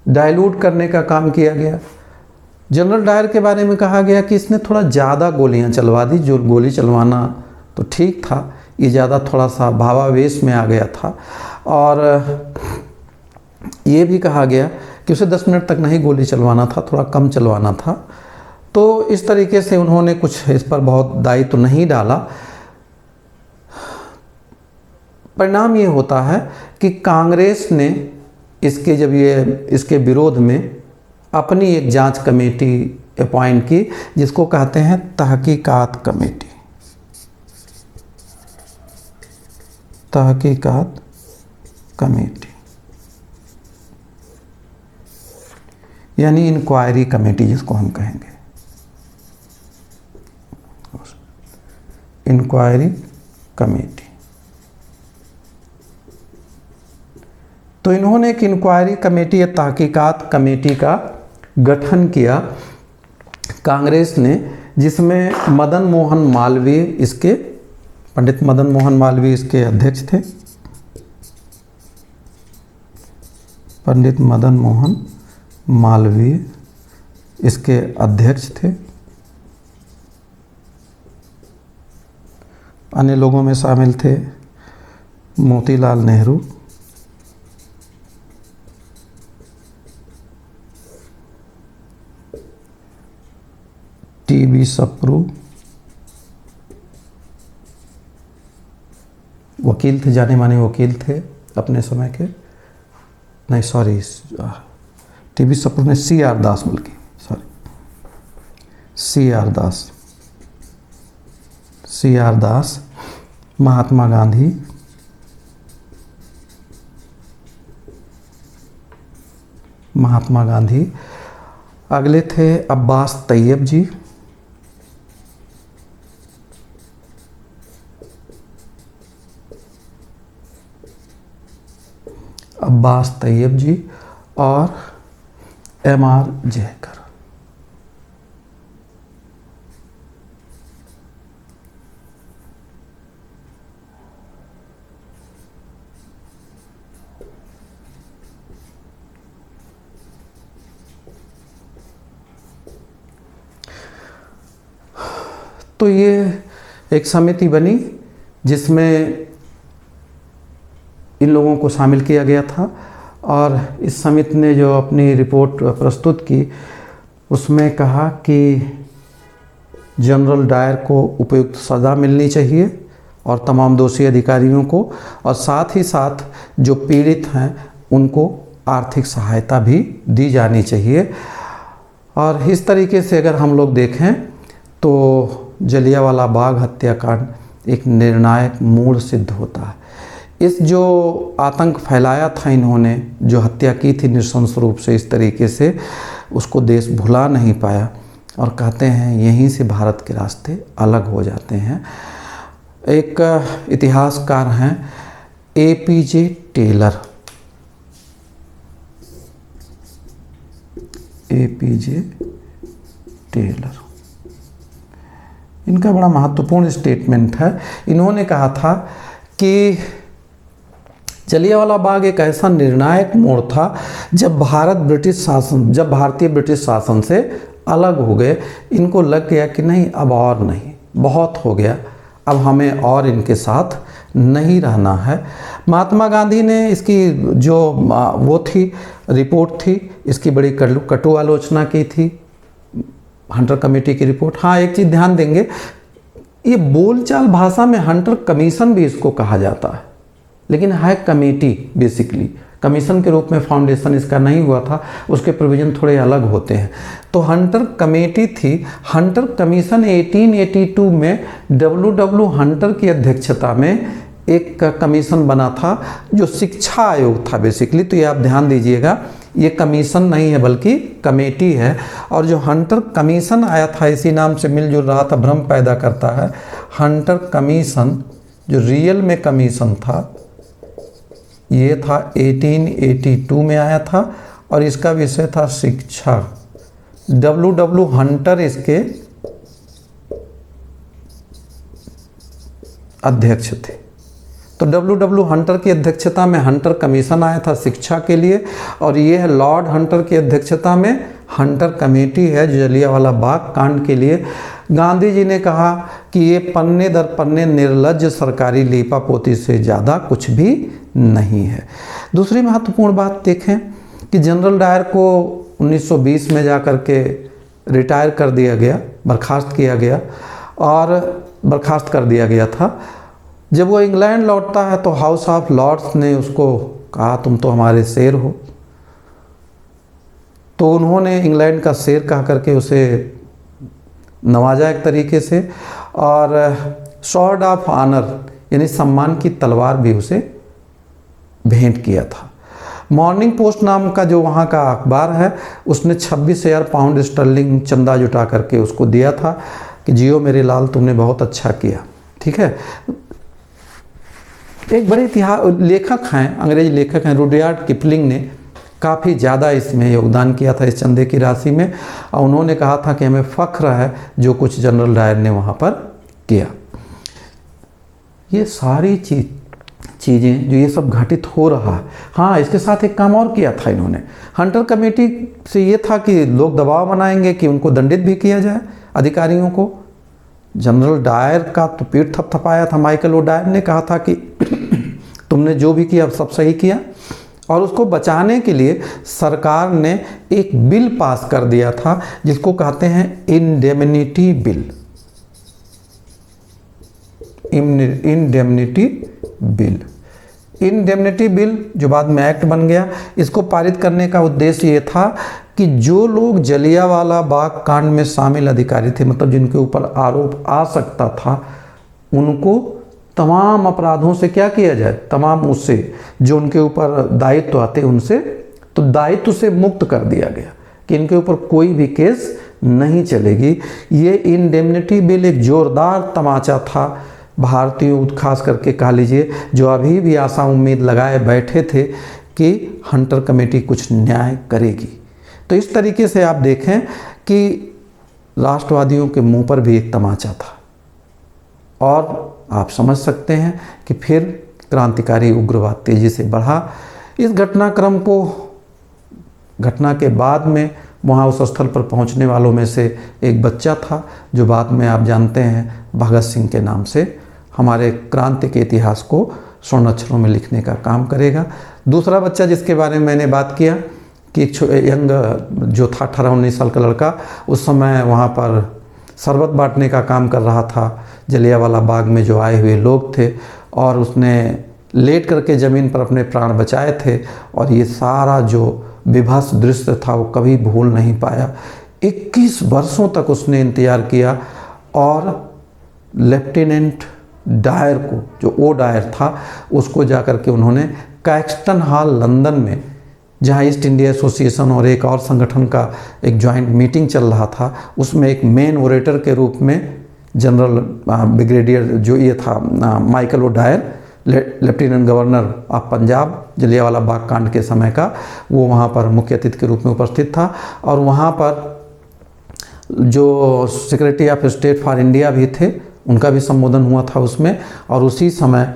डाइल्यूट करने का काम किया गया। जनरल डायर के बारे में कहा गया कि इसने थोड़ा ज़्यादा गोलियां चलवा दी, जो गोली चलवाना तो ठीक था, ये ज़्यादा थोड़ा सा भावावेश में आ गया था। और ये भी कहा गया कि उसे 10 मिनट तक नहीं गोली चलवाना था, थोड़ा कम चलवाना था। तो इस तरीके से उन्होंने कुछ इस पर बहुत दायित्व तो नहीं डाला। परिणाम ये होता है कि कांग्रेस ने इसके विरोध में अपनी एक जांच कमेटी अपॉइंट की, जिसको कहते हैं तहकीकात कमेटी। तहकीकात कमेटी यानी इंक्वायरी कमेटी जिसको हम कहेंगे, इंक्वायरी कमेटी। तो इन्होंने एक इंक्वायरी कमेटी या तहकीकात कमेटी का गठन किया कांग्रेस ने, जिसमें मदन मोहन मालवीय पंडित मदन मोहन मालवीय इसके अध्यक्ष थे। पंडित मदन मोहन मालवीय इसके अध्यक्ष थे। अन्य लोगों में शामिल थे मोतीलाल नेहरू, टीबी सप्रू, वकील थे, जाने माने वकील थे अपने समय के, नहीं सॉरी, टीबी सप्रू ने CR दास, बल्कि सॉरी CR दास, महात्मा गांधी। अगले थे अब्बास तैयब जी, और MR जयकर। तो ये एक समिति बनी जिसमें इन लोगों को शामिल किया गया था, और इस समिति ने जो अपनी रिपोर्ट प्रस्तुत की उसमें कहा कि जनरल डायर को उपयुक्त सज़ा मिलनी चाहिए और तमाम दोषी अधिकारियों को, और साथ ही साथ जो पीड़ित हैं उनको आर्थिक सहायता भी दी जानी चाहिए। और इस तरीके से अगर हम लोग देखें तो जलियांवाला बाग हत्याकांड एक निर्णायक मोड़ सिद्ध होता है। इस जो आतंक फैलाया था इन्होंने, जो हत्या की थी नृशंस रूप से इस तरीके से, उसको देश भुला नहीं पाया, और कहते हैं यहीं से भारत के रास्ते अलग हो जाते हैं। एक इतिहासकार हैं APJ टेलर, APJ टेलर, इनका बड़ा महत्वपूर्ण स्टेटमेंट है। इन्होंने कहा था कि जलियांवाला बाग एक ऐसा निर्णायक मोड़ था जब भारतीय ब्रिटिश शासन से अलग हो गए। इनको लग गया कि नहीं, अब और नहीं, बहुत हो गया, अब हमें और इनके साथ नहीं रहना है। महात्मा गांधी ने इसकी जो रिपोर्ट थी, इसकी बड़ी कटु आलोचना की थी, हंटर कमेटी की रिपोर्ट। हाँ, एक चीज़ ध्यान देंगे, ये बोलचाल भाषा में हंटर कमीशन भी इसको कहा जाता है, लेकिन है कमेटी बेसिकली, कमीशन के रूप में फाउंडेशन इसका नहीं हुआ था, उसके प्रोविज़न थोड़े अलग होते हैं। तो हंटर कमेटी थी। हंटर कमीशन 1882 में W हंटर की अध्यक्षता में एक कमीशन बना था जो शिक्षा आयोग था बेसिकली। तो ये आप ध्यान दीजिएगा, ये कमीशन नहीं है बल्कि कमेटी है। और जो हंटर कमीशन आया था, इसी नाम से मिलजुल रहा था, भ्रम पैदा करता है। हंटर कमीशन जो रियल में कमीशन था, ये था 1882 में आया था, और इसका विषय था शिक्षा। W हंटर इसके अध्यक्ष थे। तो W हंटर की अध्यक्षता में हंटर कमीशन आया था शिक्षा के लिए, और ये है लॉर्ड हंटर की अध्यक्षता में हंटर कमेटी है जो जलियांवाला बाग कांड के लिए। गांधी जी ने कहा कि ये पन्ने दर पन्ने निर्लज्ज सरकारी लीपापोती से ज़्यादा कुछ भी नहीं है। दूसरी महत्वपूर्ण बात देखें कि जनरल डायर को 1920 में जाकर के रिटायर कर दिया गया, बर्खास्त किया गया, और बर्खास्त कर दिया गया था। जब वो इंग्लैंड लौटता है तो हाउस ऑफ लॉर्ड्स ने उसको कहा तुम तो हमारे शेर हो, तो उन्होंने इंग्लैंड का शेर कह करके उसे नवाजा एक तरीके से, और स्वॉर्ड ऑफ ऑनर यानी सम्मान की तलवार भी उसे भेंट किया था। मॉर्निंग पोस्ट नाम का जो वहाँ का अखबार है उसने 26,000 पाउंड स्टर्लिंग चंदा जुटा करके उसको दिया था कि जियो मेरे लाल तुमने बहुत अच्छा किया। ठीक है, एक बड़े इतिहास लेखक हैं, अंग्रेज लेखक हैं रुडयार्ड किपलिंग ने काफ़ी ज़्यादा इसमें योगदान किया था इस चंदे की राशि में, और उन्होंने कहा था कि हमें फ़ख्र है जो कुछ जनरल डायर ने वहाँ पर किया। ये सारी चीज़ें जो ये सब घटित हो रहा है, हाँ इसके साथ एक काम और किया था इन्होंने। हंटर कमेटी से ये था कि लोग दबाव बनाएंगे कि उनको दंडित भी किया जाए अधिकारियों को। जनरल डायर का तो पीठ थपथपाया था, माइकल ओ डायर ने कहा था कि तुमने जो भी किया सब सही किया, और उसको बचाने के लिए सरकार ने एक बिल पास कर दिया था जिसको कहते हैं इंडेमनिटी बिल। इंडेमनिटी बिल जो बाद में एक्ट बन गया, इसको पारित करने का उद्देश्य ये था कि जो लोग जलियांवाला बाग कांड में शामिल अधिकारी थे, मतलब जिनके ऊपर आरोप आ सकता था, उनको तमाम अपराधों से क्या किया जाए, तमाम उससे जो उनके ऊपर दायित्व आते उनसे, तो दायित्व से मुक्त कर दिया गया कि इनके ऊपर कोई भी केस नहीं चलेगी। ये इंडेमनिटी बिल एक जोरदार तमाचा था भारतीयों, खास करके कह लीजिए, जो अभी भी आशा उम्मीद लगाए बैठे थे कि हंटर कमेटी कुछ न्याय करेगी। तो इस तरीके से आप देखें कि राष्ट्रवादियों के मुंह पर भी एक तमाचा था, और आप समझ सकते हैं कि फिर क्रांतिकारी उग्रवाद तेजी से बढ़ा। इस घटनाक्रम को, घटना के बाद में वहाँ उस स्थल पर पहुँचने वालों में से एक बच्चा था जो बाद में आप जानते हैं भगत सिंह के नाम से हमारे क्रांति के इतिहास को स्वर्ण अक्षरों में लिखने का काम करेगा। दूसरा बच्चा जिसके बारे में मैंने बात किया कि एक यंग जो था 18-19 साल का लड़का, उस समय वहाँ पर शरबत बांटने का काम कर रहा था जलियांवाला बाग में जो आए हुए लोग थे, और उसने लेट करके ज़मीन पर अपने प्राण बचाए थे, और ये सारा जो विभत्स दृश्य था वो कभी भूल नहीं पाया। 21 वर्षों तक उसने इंतज़ार किया, और लेफ्टिनेंट डायर को, जो ओ डायर था, उसको जा कर के उन्होंने कैक्सटन हॉल लंदन में, जहाँ ईस्ट इंडिया एसोसिएशन और एक और संगठन का एक जॉइंट मीटिंग चल रहा था, उसमें एक मेन ओरेटर के रूप में जनरल ब्रिगेडियर जो ये था Michael O Dyer, lieutenant governor of Punjab Jallianwala Bagh कांड के समय का, वो वहाँ पर मुख्य अतिथि के रूप में उपस्थित था। और वहाँ पर जो secretary of state for India भी थे, उनका भी संबोधन हुआ था उसमें। और उसी समय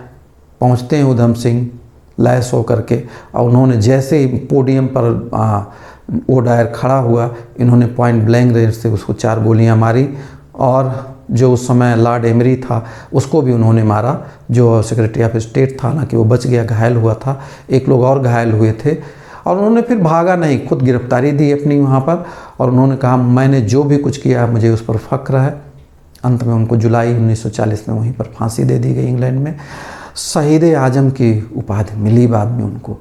पहुँचते हैं उधम सिंह लैस होकर के, और उन्होंने जैसे ही पोडियम पर ओ डायर खड़ा हुआ, इन्होंने पॉइंट ब्लैंक रेंज से उसको 4 गोलियां मारी, और जो उस समय लॉर्ड एमरी था उसको भी उन्होंने मारा, जो सेक्रेटरी ऑफ स्टेट था ना, कि वो बच गया, घायल हुआ था, एक लोग और घायल हुए थे। और उन्होंने फिर भागा नहीं, खुद गिरफ्तारी दी अपनी वहाँ पर, और उन्होंने कहा मैंने जो भी कुछ किया मुझे उस पर फ़ख्र है। अंत में उनको जुलाई 1940 में वहीं पर फांसी दे दी गई इंग्लैंड में। शहीद आजम की उपाधि मिली बाद में उनको।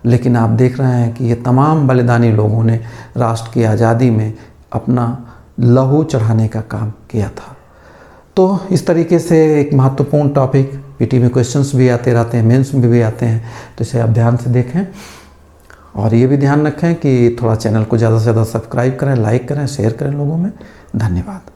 लेकिन आप देख रहे हैं कि ये तमाम बलिदानी लोगों ने राष्ट्र की आज़ादी में अपना लहू चढ़ाने का काम किया था। तो इस तरीके से एक महत्वपूर्ण टॉपिक, पीटी में क्वेश्चंस भी आते रहते हैं, मेंस में भी आते हैं, तो इसे आप ध्यान से देखें। और ये भी ध्यान रखें कि थोड़ा चैनल को ज़्यादा से ज़्यादा सब्सक्राइब करें, लाइक करें, शेयर करें लोगों में। धन्यवाद।